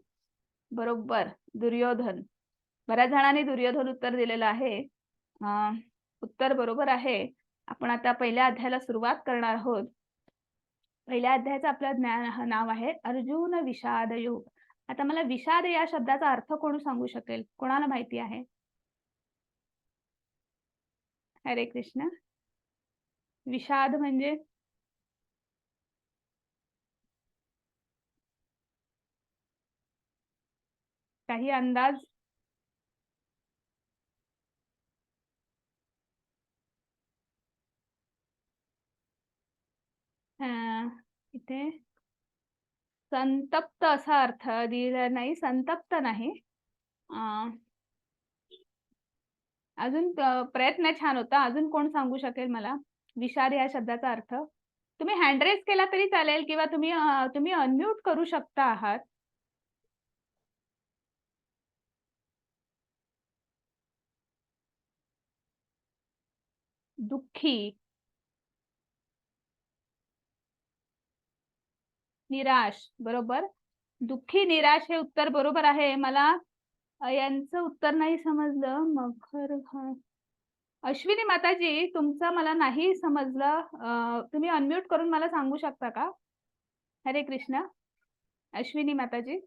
बरोबर, दुर्योधन. बऱ्याच जणांनी दुर्योधन उत्तर दिलेलं आहे. उत्तर बरोबर आहे. आपण आता पहिल्या अध्यायाला सुरुवात करणार आहोत. पहिल्या अध्यायाचं आपलं नाव आहे अर्जुन विषाद योग. आता मला विषाद या शब्दाचा अर्थ कोण सांगू शकेल? कोणाला माहिती आहे? हरे कृष्ण. विषाद म्हणजे काही अंदाज? इथे संतप्त असा अर्थ दिलेला नाही, संतप्त नाही. अजून प्रयत्न छान होता. अजून कोण सांगू शकेल मला विषाद या शब्दाचा अर्थ? तुम्ही हँड रेस केला तरी चालेल किंवा तुम्ही अनम्यूट करू शकता आहात. दुःखी, निराश. बरोबर, दुःखी निराश हे उत्तर बरोबर आहे. मला यांचं उत्तर नाही समजलं. मखर अश्विनी माताजी, तुमचं मला नाही समजलं. तुम्ही अनम्यूट करून मला सांगू शकता का? हरे कृष्ण. अश्विनी माताजी.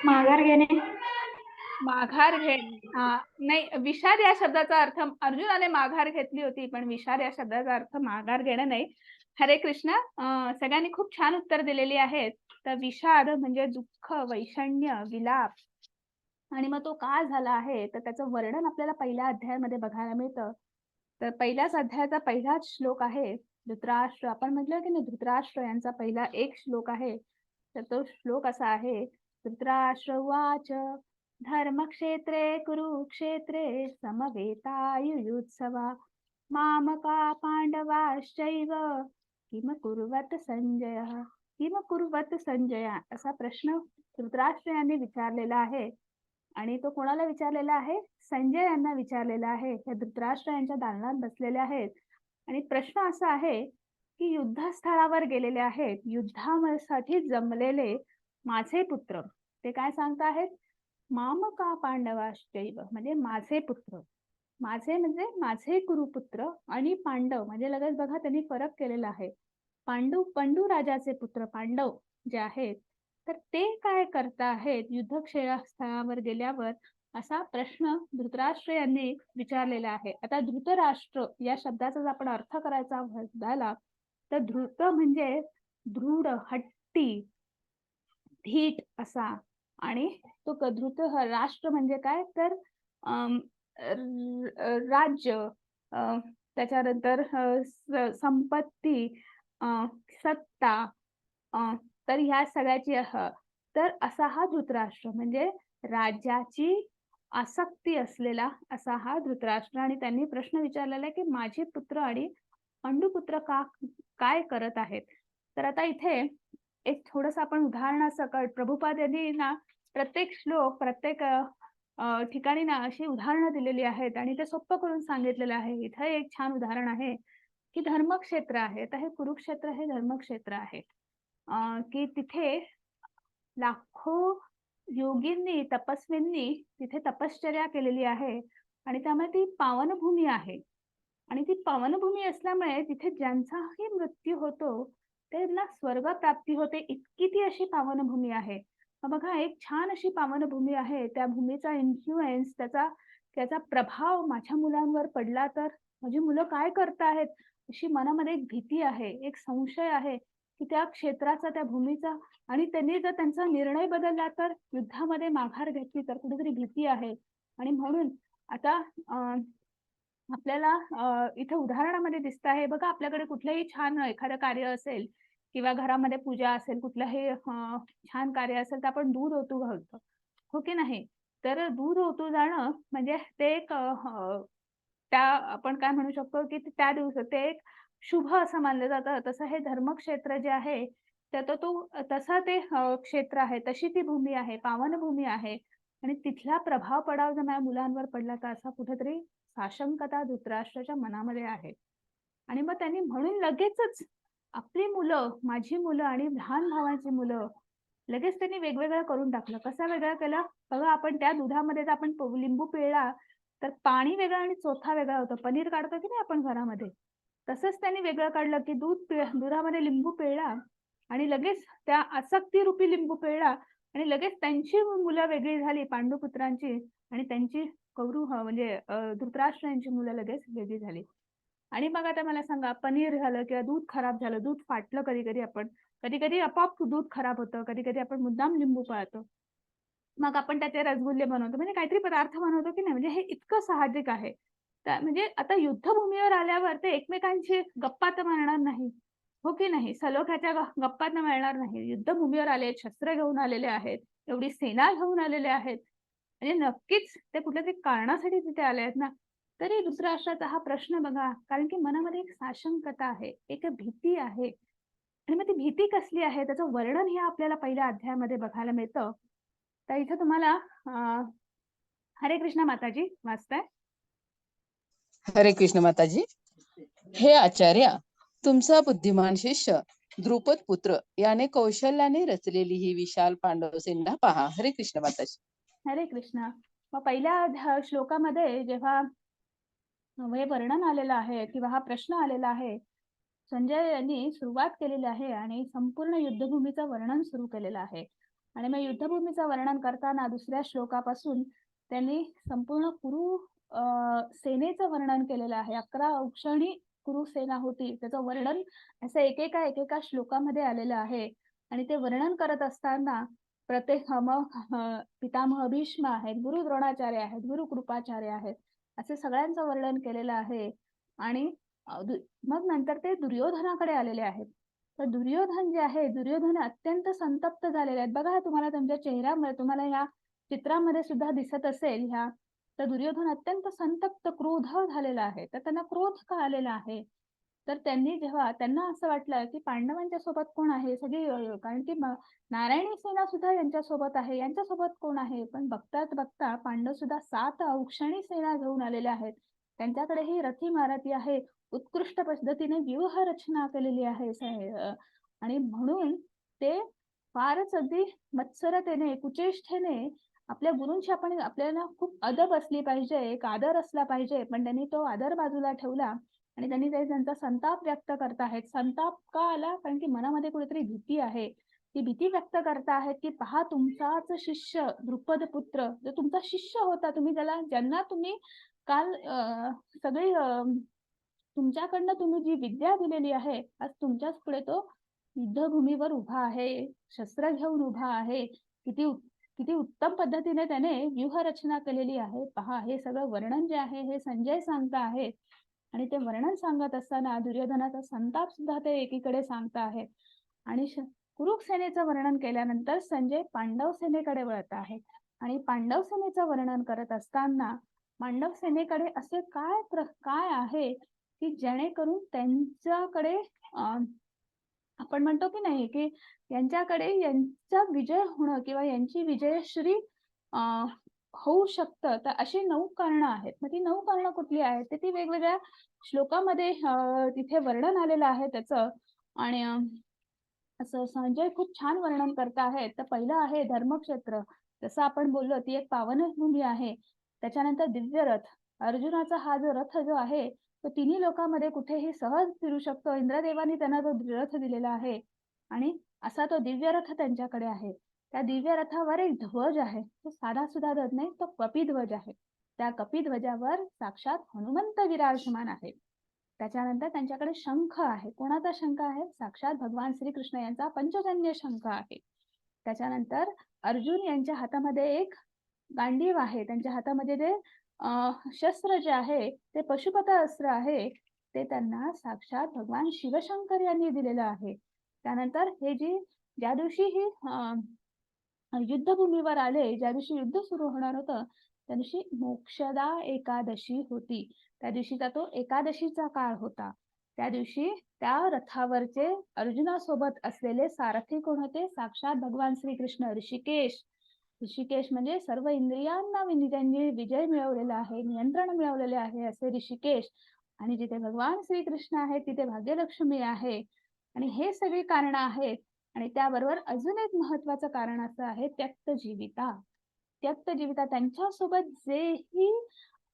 माघार घेणे. माघार घे. नाही, विषाद या शब्दाचा अर्थ अर्जुनाने माघार घेतली होती, पण विषाद या शब्दाचा अर्थ माघार घेणं नाही. हरे कृष्ण. सगळ्यांनी खूप छान उत्तर दिलेली आहेत. तर विषाद म्हणजे दुःख, वैषण्य, विलाप. आणि मग तो का झाला आहे तर त्याचं वर्णन आपल्याला पहिल्या अध्यायामध्ये बघायला मिळतं. तर पहिल्याच अध्यायाचा पहिलाच श्लोक आहे धृतराष्ट्र. आपण म्हटलं की नाही, धृतराष्ट्र यांचा पहिला एक श्लोक आहे. तर तो श्लोक असा आहे, धृतराष्ट्र उवाच धर्मक्षेत्रे कुरुक्षेत्रे समवेतायुयुत्सवा मामका पांडवाश्चैव किम कुर्वत संजय. किम कुर्वत संजय असा प्रश्न धृतराष्ट्र यांनी विचारलेला आहे. आणि तो कोणाला विचारलेला आहे? संजय यांना विचारलेला आहे. हे धृतराष्ट्र यांच्या दालनात बसलेले आहेत. आणि प्रश्न असा आहे की युद्धस्थळावर गेलेले आहेत, युद्धासाठी जमलेले माझे पुत्र. ते काय सांगत आहेत? मामका पांडवाश्चैव म्हणजे माझे पुत्र. माझे म्हणजे माझे कुरुपुत्र. आणि पांडव म्हणजे लगेच बघा त्यांनी फरक केलेला आहे. पंडू राजाचे पुत्र पांडव जे आहेत, तर ते काय करता आहेत युद्धक्षेत्रस्थळावर गेल्यावर, असा प्रश्न धृतराष्ट्र यांनी विचारलेला आहे. आता धृतराष्ट्र या शब्दाचा जर आपण अर्थ करायचा झाला तर धृत म्हणजे दृढ, हट्टी, धीट असा. आणि तो धृत राष्ट्र म्हणजे काय तर राज्य, त्याच्यानंतर संपत्ती, सत्ता, तर ह्या सगळ्याची तर असा हा धृतराष्ट्र म्हणजे राज्याची आसक्ती असलेला असा हा धृतराष्ट्र. आणि त्यांनी प्रश्न विचारलेला आहे की माझे पुत्र आणि पांडुपुत्र काय करत आहेत. तर आता इथे एक थोडस आपण उदाहरणासकट प्रभुपाद यांनी ना प्रत्येक श्लोक प्रत्येक ठिकाणी ना अशी उदाहरणं दिलेली आहेत आणि ते सोपं करून सांगितलेलं आहे. इथे एक छान उदाहरण आहे की धर्मक्षेत्र आहे. तर हे कुरुक्षेत्र हे धर्मक्षेत्र आहे. की तिथे लाखो योगींनी, तपस्वींनी तिथे तपश्चर्या केलेली आहे आणि त्यामुळे ती पावनभूमी आहे. आणि ती पावनभूमी असल्यामुळे तिथे ज्यांचाही मृत्यू होतो त्यांना स्वर्ग प्राप्ती होते, इतकी ती अशी पावनभूमी आहे. बघा, एक छान अशी पावनभूमी आहे. त्या भूमीचा इन्फ्लुएन्स, त्याचा त्याचा प्रभाव माझ्या मुलांवर पडला तर माझी मुलं काय करताहेत, अशी मनामध्ये एक भीती आहे, एक संशय आहे, की त्या क्षेत्राचा, त्या भूमीचा आणि त्यांनी जर त्यांचा निर्णय बदलला तर युद्धामध्ये माघार घेतली तर कुठेतरी भीती आहे. आणि म्हणून आता आपल्याला इथे उदाहरणामध्ये दिसत आहे बघा, आपल्याकडे कुठलंही छान एखादं कार्य असेल किंवा घरामध्ये पूजा असेल, कुठलंही छान कार्य असेल, तर आपण दूध ओतू घालतो, हो की नाही? तर दूध ओतू जाणं म्हणजे ते एक त्या आपण काय म्हणू शकतो, की त्या दिवसात ते एक शुभ असं मानलं जातं. तसं हे धर्मक्षेत्र जे आहे, तर तसा ते क्षेत्र आहे, तशी ती भूमी आहे, पावन भूमी आहे आणि तिथला प्रभाव पडाव जर माझ्या मुलांवर पडला, तर असा कुठेतरी साशंकता धृतराष्ट्राच्या मनामध्ये आहे. आणि मग त्यांनी म्हणून लगेचच आपली मुलं, माझी मुलं आणि लहान भावाची मुलं लगेच त्यांनी वेगवेगळं करून टाकलं. कसं वेगळं केलं? बघा, आपण त्या दुधामध्ये जर आपण लिंबू पिळला, तर पाणी वेगळं आणि चोथा वेगळा होतो. पनीर काढतो की नाही आपण घरामध्ये, तसंच त्यांनी वेगळं काढलं, की दुधामध्ये लिंबू पिळला आणि लगेच त्या आसक्तीरूपी लिंबू पिळला आणि लगेच त्यांची मुलं वेगळी झाली पांडुपुत्रांची आणि त्यांची म्हणजे धृतराष्ट्र यांची मुलं लगेच वेगळी झाली. आणि मग आता मला सांगा, पनीर झालं किंवा दूध खराब झालं, दूध फाटलं कधी-कधी आपोआप दूध खराब होतं, कधी-कधी आपण मुद्दाम लिंबू पिळतो. मग आपण त्याचे रसगुल्ले बनवतो, म्हणजे काहीतरी पदार्थ बनवतो की नाही, म्हणजे हे इतकं साहजिक आहे. तर म्हणजे आता युद्धभूमीवर आल्यावर ते एकमेकांशी गप्पा तर मारणार नाही, हो की नाही? सलोख्याच्या गप्पा तर मारणार नाही. युद्धभूमीवर आले, शस्त्र घेऊन आलेले आहेत, एवढी सेना घेऊन आलेले आहेत. म्हणजे नक्कीच ते कुठल्यातरी कारणासाठी तिथे आले आहेत ना. तरी धृतराष्ट्राचा हा प्रश्न बघा, कारण की मनामध्ये एक साशंकता आहे, एक भीती आहे आणि मग ती भीती कसली आहे, त्याचं वर्णन हे आपल्याला पहिल्या अध्यायामध्ये बघायला मिळतं. तर इथं तुम्हाला हरे कृष्ण माताजी वाचताय. हरे कृष्ण माताजी. हे आचार्या, तुमचा बुद्धिमान शिष्य द्रुपद पुत्र याने कौशल्याने रचलेली ही विशाल पांडव सेना पहा. हरे कृष्ण माताजी. हरे कृष्ण. मग पहिल्या श्लोकामध्ये जेव्हा हे वर्णन आलेलं आहे किंवा हा प्रश्न आलेला आहे, संजय यांनी सुरुवात केलेली आहे आणि संपूर्ण युद्धभूमीचं वर्णन सुरू केलेलं आहे. आणि मग युद्धभूमीचं वर्णन करताना दुसऱ्या श्लोकापासून त्यांनी संपूर्ण कुरु सेनेचं वर्णन केलेलं आहे. 11 औक्षणी कुरु सेना होती, त्याचं वर्णन असं एकेका श्लोकामध्ये आलेलं आहे. आणि ते वर्णन करत असताना प्रत्येक पितामह भीष्म आहेत, गुरु द्रोणाचार्य आहेत, गुरु कृपाचार्य आहेत, असे सगळ्यांचं वर्णन केलेलं आहे. आणि मग नंतर ते दुर्योधनाकडे आलेले आहेत. तर दुर्योधन जे आहे, दुर्योधन अत्यंत संतप्त झालेले आहेत. बघा, तुम्हाला तुमच्या चेहऱ्यामध्ये, तुम्हाला ह्या चित्रामध्ये सुद्धा दिसत असेल ह्या, तर दुर्योधन अत्यंत संतप्त, क्रोध झालेला आहे. तर त्यांना क्रोध का आलेला आहे? तर जेव्हा त्यांना असं वाटलं, की पांडवांच्या सोबत कोण आहे? सगळी कारण की नारायणी सेना सुद्धा यांच्या सोबत आहे. यांच्यासोबत कोण आहे? पण बघता पांडव सुद्धा 7 औक्षणी सेना घेऊन आलेले आहेत. त्यांच्याकडेही रथी मारती आहे. उत्कृष्ट पद्धतीने व्यूह रचना केलेली आहे. आणि म्हणून ते फारच अगदी मत्सरतेने, कुचेष्टेने आपल्या गुरूंची आपल्याला खूप अदब असली पाहिजे, एक आदर असला पाहिजे. पण त्यांनी तो आदर बाजूला ठेवला आणि त्यांनी त्यांचा संताप व्यक्त करताहेत. संताप का आला? कारण की मनामध्ये कुठेतरी भीती आहे. ती भीती व्यक्त करताहेत, की पहा, तुमचाच शिष्य द्रुपद पुत्र, जो तुमचा शिष्य होता, ज्यांना तुम्ही काल सगळी तुमच्याकडनं तुम्ही जी विद्या दिलेली आहे, आज तुमच्याच पुढे तो युद्धभूमीवर उभा आहे, शस्त्र घेऊन उभा आहे. किती उत्तम पद्धतीने त्याने व्यूहरचना केलेली आहे. पहा, हे सगळं वर्णन जे आहे, हे संजय सांगता आहे. आणि ते वर्णन सांगत असताना दुर्योधनाचा संताप सुद्धा ते एकीकडे सांगता आहे. आणि कुरुसेनेचं वर्णन केल्यानंतर संजय पांडव सेनेकडे वळत आहे. आणि पांडव सेनेचं वर्णन करत असताना पांडव सेनेकडे असे काय आहे, की जेणेकरून त्यांच्याकडे आपण म्हणतो की नाही, की यांच्याकडे यांचा विजय होणं किंवा यांची विजयश्री होऊ शकतं. तर अशी 9 कारणं आहेत. मग ती 9 कारणं कुठली आहेत? ती वेगवेगळ्या श्लोकामध्ये तिथे वर्णन आलेलं आहे त्याचं. आणि असं संजय खूप छान वर्णन करत आहेत. तर पहिलं आहे धर्मक्षेत्र. जसं आपण बोललो, ती एक पावनभूमी आहे. त्याच्यानंतर दिव्य रथ. अर्जुनाचा हा जो रथ जो आहे, तो तिन्ही लोकांमध्ये कुठेही सहज फिरू शकतो. इंद्रदेवानी त्यांना तो रथ दिलेला आहे आणि असा तो दिव्य रथ त्यांच्याकडे आहे. त्या दिव्य रथावर एक ध्वज आहे. तो साधा सुद्धा ध्वज नाही, तो कपिध्वज आहे. त्या कपिध्वजावर साक्षात हनुमंत विराजमान आहेत. त्याच्यानंतर त्यांच्याकडे शंख आहे. कोणाचा शंख आहे? साक्षात भगवान श्रीकृष्ण यांचा पंचजन्य शंख आहे. त्याच्यानंतर अर्जुन यांच्या हातामध्ये एक गांडीव आहे. त्यांच्या हातामध्ये ते शस्त्र जे आहे ते पशुपत अस्त्र आहे, ते त्यांना साक्षात भगवान शिवशंकर यांनी दिलेलं आहे. त्यानंतर हे ज्या दिवशी ही युद्धभूमीवर आले, ज्या दिवशी युद्ध सुरू होणार होतं, त्या दिवशी मोक्षदा एकादशी होती. त्या दिवशीचा तो एकादशीचा काळ होता. त्या दिवशी त्या रथावरचे अर्जुनासोबत असलेले सारथी कोण होते? साक्षात भगवान श्रीकृष्ण. ऋषिकेश. ऋषिकेश म्हणजे सर्व इंद्रियांना त्यांनी विजय मिळवलेला आहे, नियंत्रण मिळवलेले आहे असे ऋषिकेश. आणि जिथे भगवान श्रीकृष्ण आहे तिथे भाग्यलक्ष्मी आहे. आणि हे सगळी कारण आहेत. आणि त्याबरोबर अजून एक महत्वाचं कारण असं आहे, त्यक्तजीविता. त्यक्तजीविता त्यांच्यासोबत जेही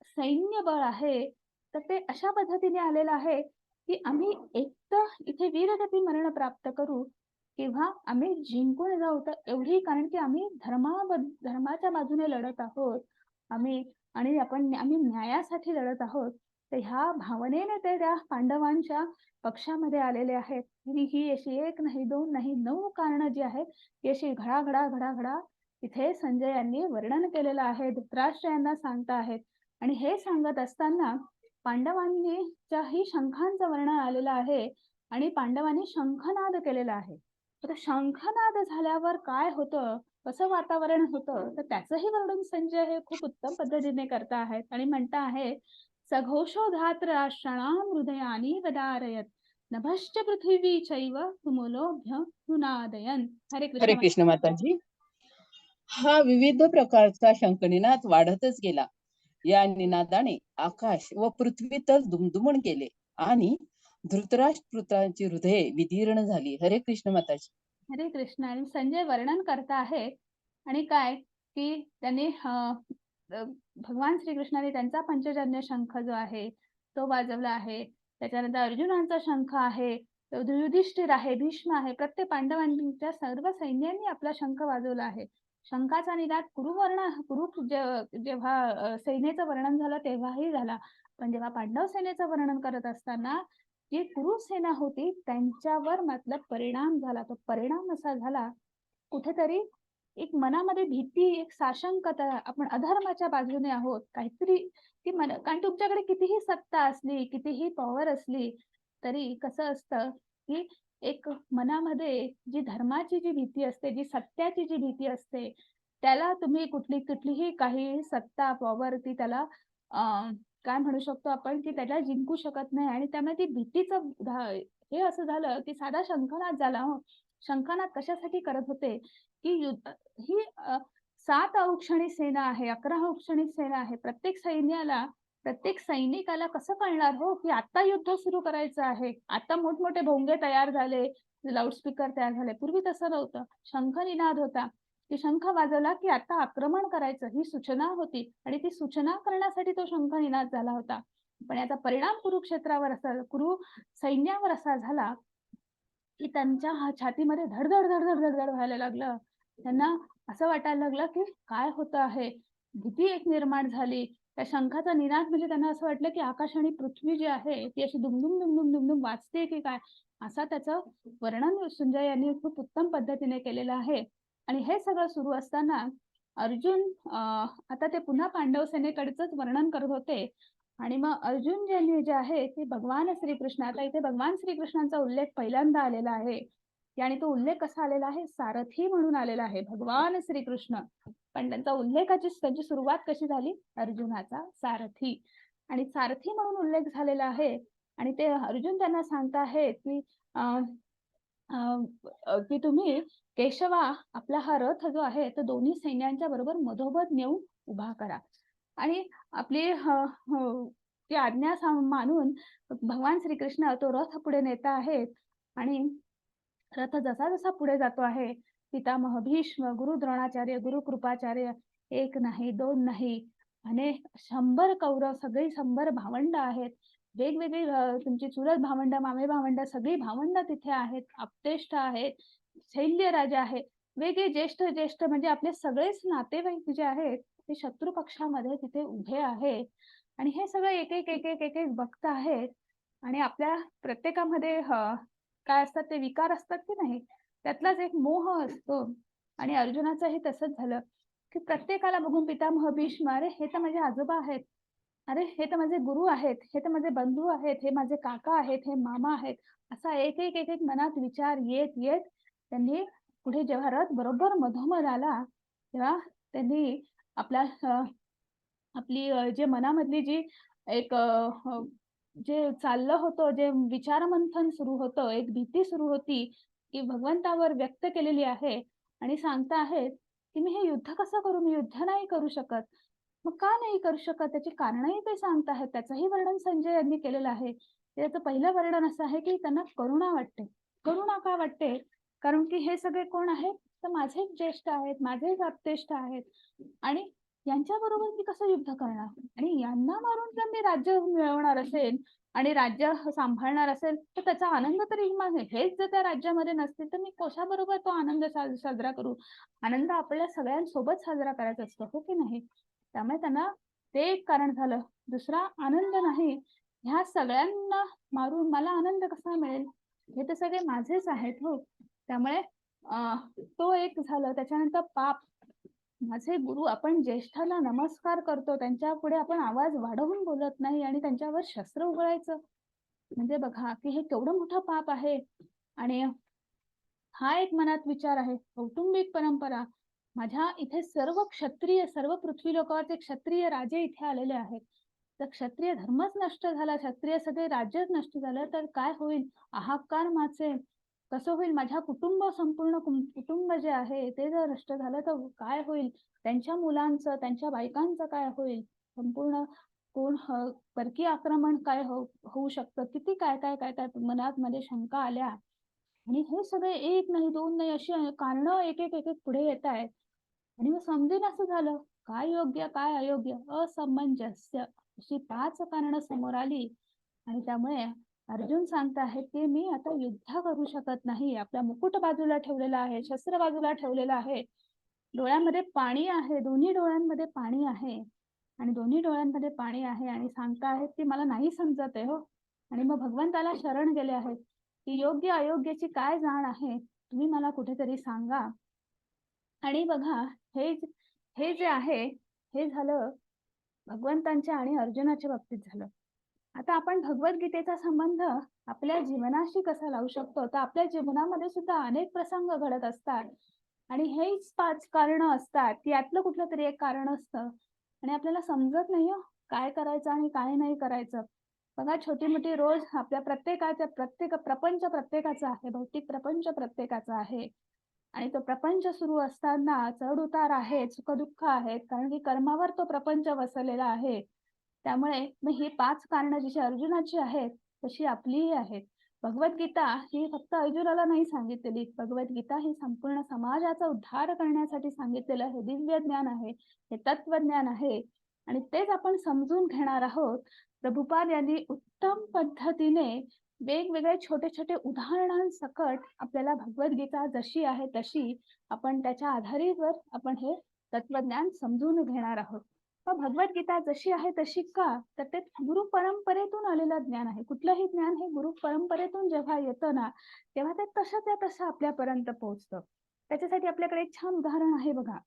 सैन्य बळ आहे, तर ते अशा पद्धतीने आलेलं आहे की आम्ही एक तर इथे वीरगती मरण प्राप्त करू किंवा आम्ही जिंकून जाऊ, तर एवढी, कारण की आम्ही धर्माच्या बाजूने लढत आहोत, आम्ही न्यायासाठी लढत आहोत. तर ह्या भावनेने ते त्या पांडवांच्या पक्षामध्ये आलेले आहेत. आणि ही अशी एक नाही, दोन नाही, 9 कारणं जी आहेत ती अशी घडाघडा इथे संजय यांनी वर्णन केलेलं आहे, धृतराष्ट्र यांना सांगता आहेत. आणि हे सांगत असताना पांडवांनीच्याही शंखांचं वर्णन आलेलं आहे आणि पांडवांनी शंखनाद केलेला आहे. तर शंखनाद झाल्यावर काय होतं, कसं वातावरण होतं, तर त्याचंही वर्णन संजय हे खूप उत्तम पद्धतीने करता आहेत. आणि म्हणता आहे, सघोषोधात्र राष्ट्राणां हृदयानि वदारयत नभश्च पृथिवी चैव तुमुलोऽभ्यनुनादयन्. हरे हरे कृष्ण. कृष्ण माताजी. हा विविध प्रकारचा शंखनिनाद वाढतच गेला. या निनादाने आकाश व पृथ्वी तर दुमदुमून गेले आणि धृतराष्ट्राची हृदये विदीर्ण झाली. हरे कृष्ण माताजी. हरे कृष्ण. आणि संजय वर्णन करता आहे आणि काय की त्यांनी भगवान श्रीकृष्णाने त्यांचा पंचजन्य शंख जो आहे तो वाजवला आहे. त्याच्यानंतर अर्जुनांचा शंख आहे, युधिष्ठिर आहे, भीष्म आहे, प्रत्येक पांडवांच्या सर्व सैन्यांनी आपला शंख वाजवला आहे. शंखाचा निनाद जेव्हा सेनेचं वर्णन झालं तेव्हाही झाला, पण जेव्हा पांडव सेनेचं वर्णन करत असताना जी कुरु सेना होती त्यांच्यावर मतलब परिणाम झाला. तो परिणाम असा झाला, कुठेतरी एक मनामध्ये भीती, एक साशंकता, आपण अधर्माच्या बाजूने आहोत काहीतरी, की कारण तुमच्याकडे कितीही सत्ता असली, कितीही पॉवर असली, तरी कसं असतं की एक मनामध्ये जी धर्माची जी भीती असते, जी सत्याची जी भीती असते, त्याला तुम्ही कुठलीही काही सत्ता, पॉवर ती त्याला काय म्हणू शकतो आपण, की त्याला जिंकू शकत नाही. आणि त्यामुळे ती भीतीचं हे असं झालं की साधा शंखनाद झाला. हो, शंखनाद कशासाठी करत होते की ही 7 औक्षणी सेना आहे, 11 औक्षणी सेना आहे. प्रत्येक सैनिकाला कसं कळणार हो की आता युद्ध सुरू करायचं आहे, आता मोठमोठे भोंगे तयार झाले, लाऊडस्पीकर तयार झाले. पूर्वी तसं नव्हतं. शंखनिनाद होता की शंख वाजवला की आता आक्रमण करायचं, ही सूचना होती आणि ती सूचना करण्यासाठी तो शंखनिनाद झाला होता. पण याचा परिणाम कुरु सैन्यावर असा झाला की त्यांच्या छातीमध्ये धडधड धडधड धडधड व्हायला लागलं. त्यांना असं वाटायला लागलं की काय होतं आहे, भीती एक निर्माण झाली. त्या शंखाचा निनाद म्हणजे त्यांना असं वाटलं की आकाश आणि पृथ्वी जी आहे ती अशी दुमदुम दुमदुम दुमदुम वाजते की काय, असा त्याचं वर्णन संजय यांनी खूप उत्तम पद्धतीने केलेलं आहे. आणि हे सगळं सुरू असताना अर्जुन आता ते पुन्हा पांडव सेनेकडचंच वर्णन करत होते. आणि मग अर्जुन जे आहे ते भगवान श्रीकृष्ण, आता इथे भगवान श्रीकृष्णांचा उल्लेख पहिल्यांदा आलेला आहे आणि तो उल्लेख कसा आलेला आहे, सारथी म्हणून आलेला आहे भगवान श्रीकृष्ण. पण त्यांची सुरुवात कशी झाली, अर्जुनाचा सारथी. आणि सारथी म्हणून उल्लेख झालेला आहे. आणि ते अर्जुन त्यांना सांगता आहेत की तुम्ही केशवा आपला हा रथ जो आहे तो दोन्ही सैन्यांच्या बरोबर मधोमध नेऊन उभा करा. आणि आपली ती आज्ञा मानून भगवान श्रीकृष्ण तो रथ पुढे नेता आहेत. आणि रथ जसा जसा पुढे जातो आहे, पितामह भीष्म, गुरु द्रोणाचार्य, गुरु कृपाचार्य, एक नाही, दोन नाही, अनेक 100 कौरव, सगळी 100 भावंड आहेत. वेगवेगळी तुमची चुलत भावंड, मामे भावंड, सगळी भावंड तिथे आहेत, आप्तेष्ट आहेत, शैल्य राजा आहे, वेगळे ज्येष्ठ म्हणजे आपले सगळेच नातेवाईक जे आहेत ते शत्रू पक्षामध्ये तिथे उभे आहे आणि हे सगळं एक एक एक एक एक एक बघत आहेत आणि आपल्या प्रत्येकामध्ये काय असतात ते विकार असतात की नाही, त्यातलाच एक मोह असतो. आणि अर्जुनाचंही तसंच झालं की प्रत्येकाला बघून पितामह भीष्म, अरे हे तर माझे आजोबा आहेत, अरे हे तर माझे गुरु आहेत, हे तर माझे बंधू आहेत, हे माझे काका आहेत, हे मामा आहेत. असा एक एक एक एक मनात विचार येत येत त्यांनी पुढे जेव्हा रथ बरोबर मधोमध आला तेव्हा त्यांनी आपल्या आपली जे मनामधली जी एक जे चाललं होतं, जे विचारमंथन सुरू होतं, एक भीती सुरू होती की भगवंतावर व्यक्त केलेली आहे आणि सांगता आहेत की मी हे युद्ध कसं करू, मी युद्ध नाही करू शकत. मग का नाही करू शकत? त्याची कारणंही ते सांगत आहेत. त्याचंही वर्णन संजय यांनी केलेलं आहे. त्याचं पहिलं वर्णन असं आहे की त्यांना करुणा वाटते. करुणा का वाटते? कारण की हे सगळे कोण आहेत? तर माझेच ज्येष्ठ आहेत, माझेच आप्तेष्ट आहेत आणि यांच्याबरोबर मी कसं युद्ध करणार? आणि यांना मारून जर मी राज्य मिळवणार असेल आणि राज्य सांभाळणार असेल, तर त्याचा आनंद तरी हेच जर त्या राज्यामध्ये नसतील, तर मी कशाबरोबर तो आनंद साजरा करू? आनंद आपल्या सगळ्यांसोबत साजरा करायचा असतो, हो की नाही? त्यामुळे त्यांना ते एक कारण झालं. दुसरा आनंद नाही, ह्या सगळ्यांना मारून मला आनंद कसा मिळेल? हे तर सगळे माझेच आहेत हो. त्यामुळे तो एक झालं. त्याच्यानंतर पाप. माझे गुरु, आपण ज्येष्ठाला नमस्कार करतो, त्यांच्या पुढे आपण आवाज वाढवून बोलत नाही आणि त्यांच्यावर शस्त्र उघडायचं. म्हणजे बघा की हे केवढं मोठं पाप आहे. आणि हा एक मनात विचार आहे. कौटुंबिक परंपरा. माझ्या इथे सर्व क्षत्रिय, सर्व पृथ्वी लोकावरचे क्षत्रिय राजे इथे आलेले आहेत. तर क्षत्रिय धर्मच नष्ट झाला, क्षत्रिय सगळे राज्यच नष्ट झालं, तर काय होईल? हाहाकार माचेल. कसं होईल? माझ्या संपूर्ण कुटुंब जे आहे ते जर नष्ट झालं तर काय होईल? त्यांच्या मुलांचं, त्यांच्या बायकांचं काय होईल? संपूर्ण कोण परकीय आक्रमण काय होऊ शकतं? किती काय काय काय काय मनात मध्ये शंका आल्या. आणि हे सगळे एक नाही, दोन नाही, अशी कारणं एक एक एक एक पुढे येत आहेत. आणि मग समजेन असं झालं, काय योग्य काय अयोग्य, असमंजस्य अशी 5 कारणं समोर आली. आणि त्यामुळे अर्जुन सांगत आहेत की मी आता युद्ध करू शकत नाही. आपला मुकुट बाजूला ठेवलेला आहे, शस्त्र बाजूला ठेवलेलं आहे, डोळ्यामध्ये पाणी आहे, दोन्ही डोळ्यांमध्ये पाणी आहे आणि दोन्ही डोळ्यांमध्ये पाणी आहे आणि सांगता आहेत की मला नाही समजत आहे हो. आणि मग भगवंताला शरण गेले आहेत की योग्य अयोग्याची काय जाण आहे, तुम्ही मला कुठेतरी सांगा. आणि बघा, हे हे जे आहे हे झालं भगवंतांच्या आणि अर्जुनाच्या बाबतीत झालं. आता आपण भगवद्गीतेचा संबंध आपल्या जीवनाशी कसा लावू शकतो? तर आपल्या जीवनामध्ये सुद्धा अनेक प्रसंग घडत असतात आणि हेच 5 कारणं असतात की यातलं कुठलं तरी एक कारण असतं आणि आपल्याला समजत नाही हो काय करायचं आणि काय नाही करायचं. बघा, छोटी मोठी रोज आपल्या प्रत्येक प्रपंच प्रत्येकाचा आहे, भौतिक प्रपंच प्रत्येकाचा आहे आणि तो प्रपंच सुरू असताना चढ उतार आहेत, सुखदुःख आहेत, कारण की कर्मावर तो प्रपंच वसलेला आहे. त्यामुळे मग ही 5 कारणं जशी अर्जुनाची आहेत तशी आपलीही आहेत. भगवद्गीता ही फक्त अर्जुनाला नाही सांगितलेली. भगवद्गीता ही संपूर्ण समाजाचा उद्धार करण्यासाठी सांगितलेलं हे दिव्य ज्ञान आहे, हे तत्वज्ञान आहे आणि तेच आपण समजून घेणार आहोत. प्रभुपाद यांनी उत्तम पद्धतीने वेगवेगळे छोटे छोटे उदाहरणांसकट आपल्याला भगवद्गीता जशी आहे तशी आपण त्याच्या आधारावर आपण हे तत्वज्ञान समजून घेणार आहोत. मग भगवद्गीता जशी आहे तशी का? तर ते गुरु परंपरेतून आलेलं ज्ञान आहे. कुठलंही ज्ञान हे गुरु परंपरेतून जेव्हा येतं ना, तेव्हा ते तसंच्या तसं आपल्यापर्यंत पोहोचतं. त्याच्यासाठी आपल्याकडे एक छान उदाहरण आहे बघा.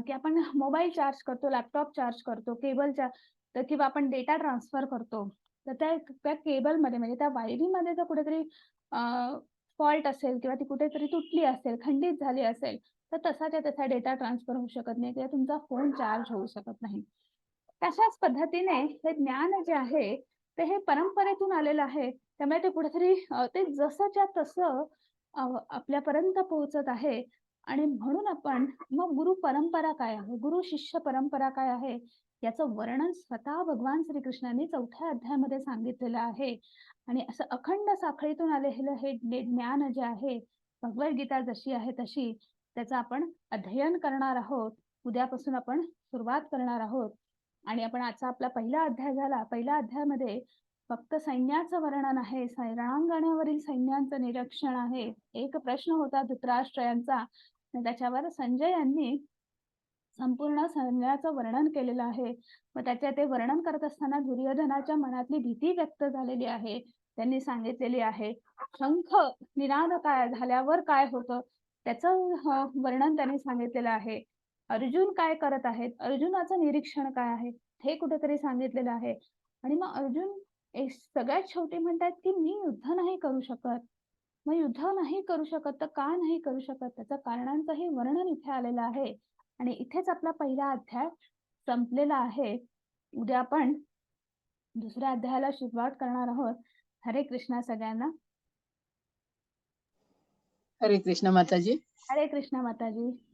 की आपण मोबाईल चार्ज करतो, लॅपटॉप चार्ज करतो, केबलच्या तर किंवा आपण डेटा ट्रान्सफर करतो. तर त्या केबलमध्ये म्हणजे त्या वायरीमध्ये जर कुठेतरी फॉल्ट असेल किंवा ती कुठेतरी तुटली असेल, खंडित झाली असेल, तर तसाच्या तसा डेटा ट्रान्सफर होऊ शकत नाही किंवा तुमचा फोन चार्ज होऊ शकत नाही. तशाच पद्धतीने हे ज्ञान जे आहे ते हे परंपरेतून आलेलं आहे. त्यामुळे ते कुठेतरी ते जसंच्या तसं आपल्यापर्यंत पोहोचत आहे. आणि म्हणून आपण मग गुरु परंपरा काय आहे, गुरु शिष्य परंपरा काय आहे, याचं वर्णन स्वतः भगवान श्रीकृष्णांनी 4थ्या अध्यायामध्ये सांगितलेलं आहे. आणि असं अखंड साखळीतून आलेलं हे ज्ञान जे आहे, भगवद्गीता जशी आहे तशी, त्याचं आपण अध्ययन करणार आहोत. उद्यापासून आपण सुरुवात करणार आहोत. आणि आपण आजचा आपला पहिला अध्याय झाला. पहिल्या अध्यायामध्ये फक्त सैन्याचं वर्णन आहे, रणांगणावरील सैन्यांचं निरीक्षण आहे. एक प्रश्न होता धृतराष्ट्र यांचा, त्याच्यावर संजय यांनी संपूर्ण सैन्याचं वर्णन केलेलं आहे. मग त्याच्या ते वर्णन करत असताना दुर्योधनाच्या मनातली भीती व्यक्त झालेली आहे. त्यांनी सांगितलेली आहे. शंख निनाद काय झाल्यावर काय होतं त्याचं वर्णन त्यांनी सांगितलेलं आहे. अर्जुन काय करत आहेत, अर्जुनाचं निरीक्षण काय आहे हे कुठेतरी सांगितलेलं आहे. आणि मग अर्जुन सगळ्यात शेवटी म्हणतात की मी युद्ध नाही करू शकत. मग युद्ध नाही करू शकत तर का नाही करू शकत त्याचं कारणांचंही वर्णन इथे आलेलं आहे. आणि इथेच आपला पहिला अध्याय संपलेला आहे. उद्या आपण दुसऱ्या अध्यायाला सुरुवात करणार आहोत. हरे कृष्णा सगळ्यांना. हरे कृष्ण माताजी. हरे कृष्णा माताजी.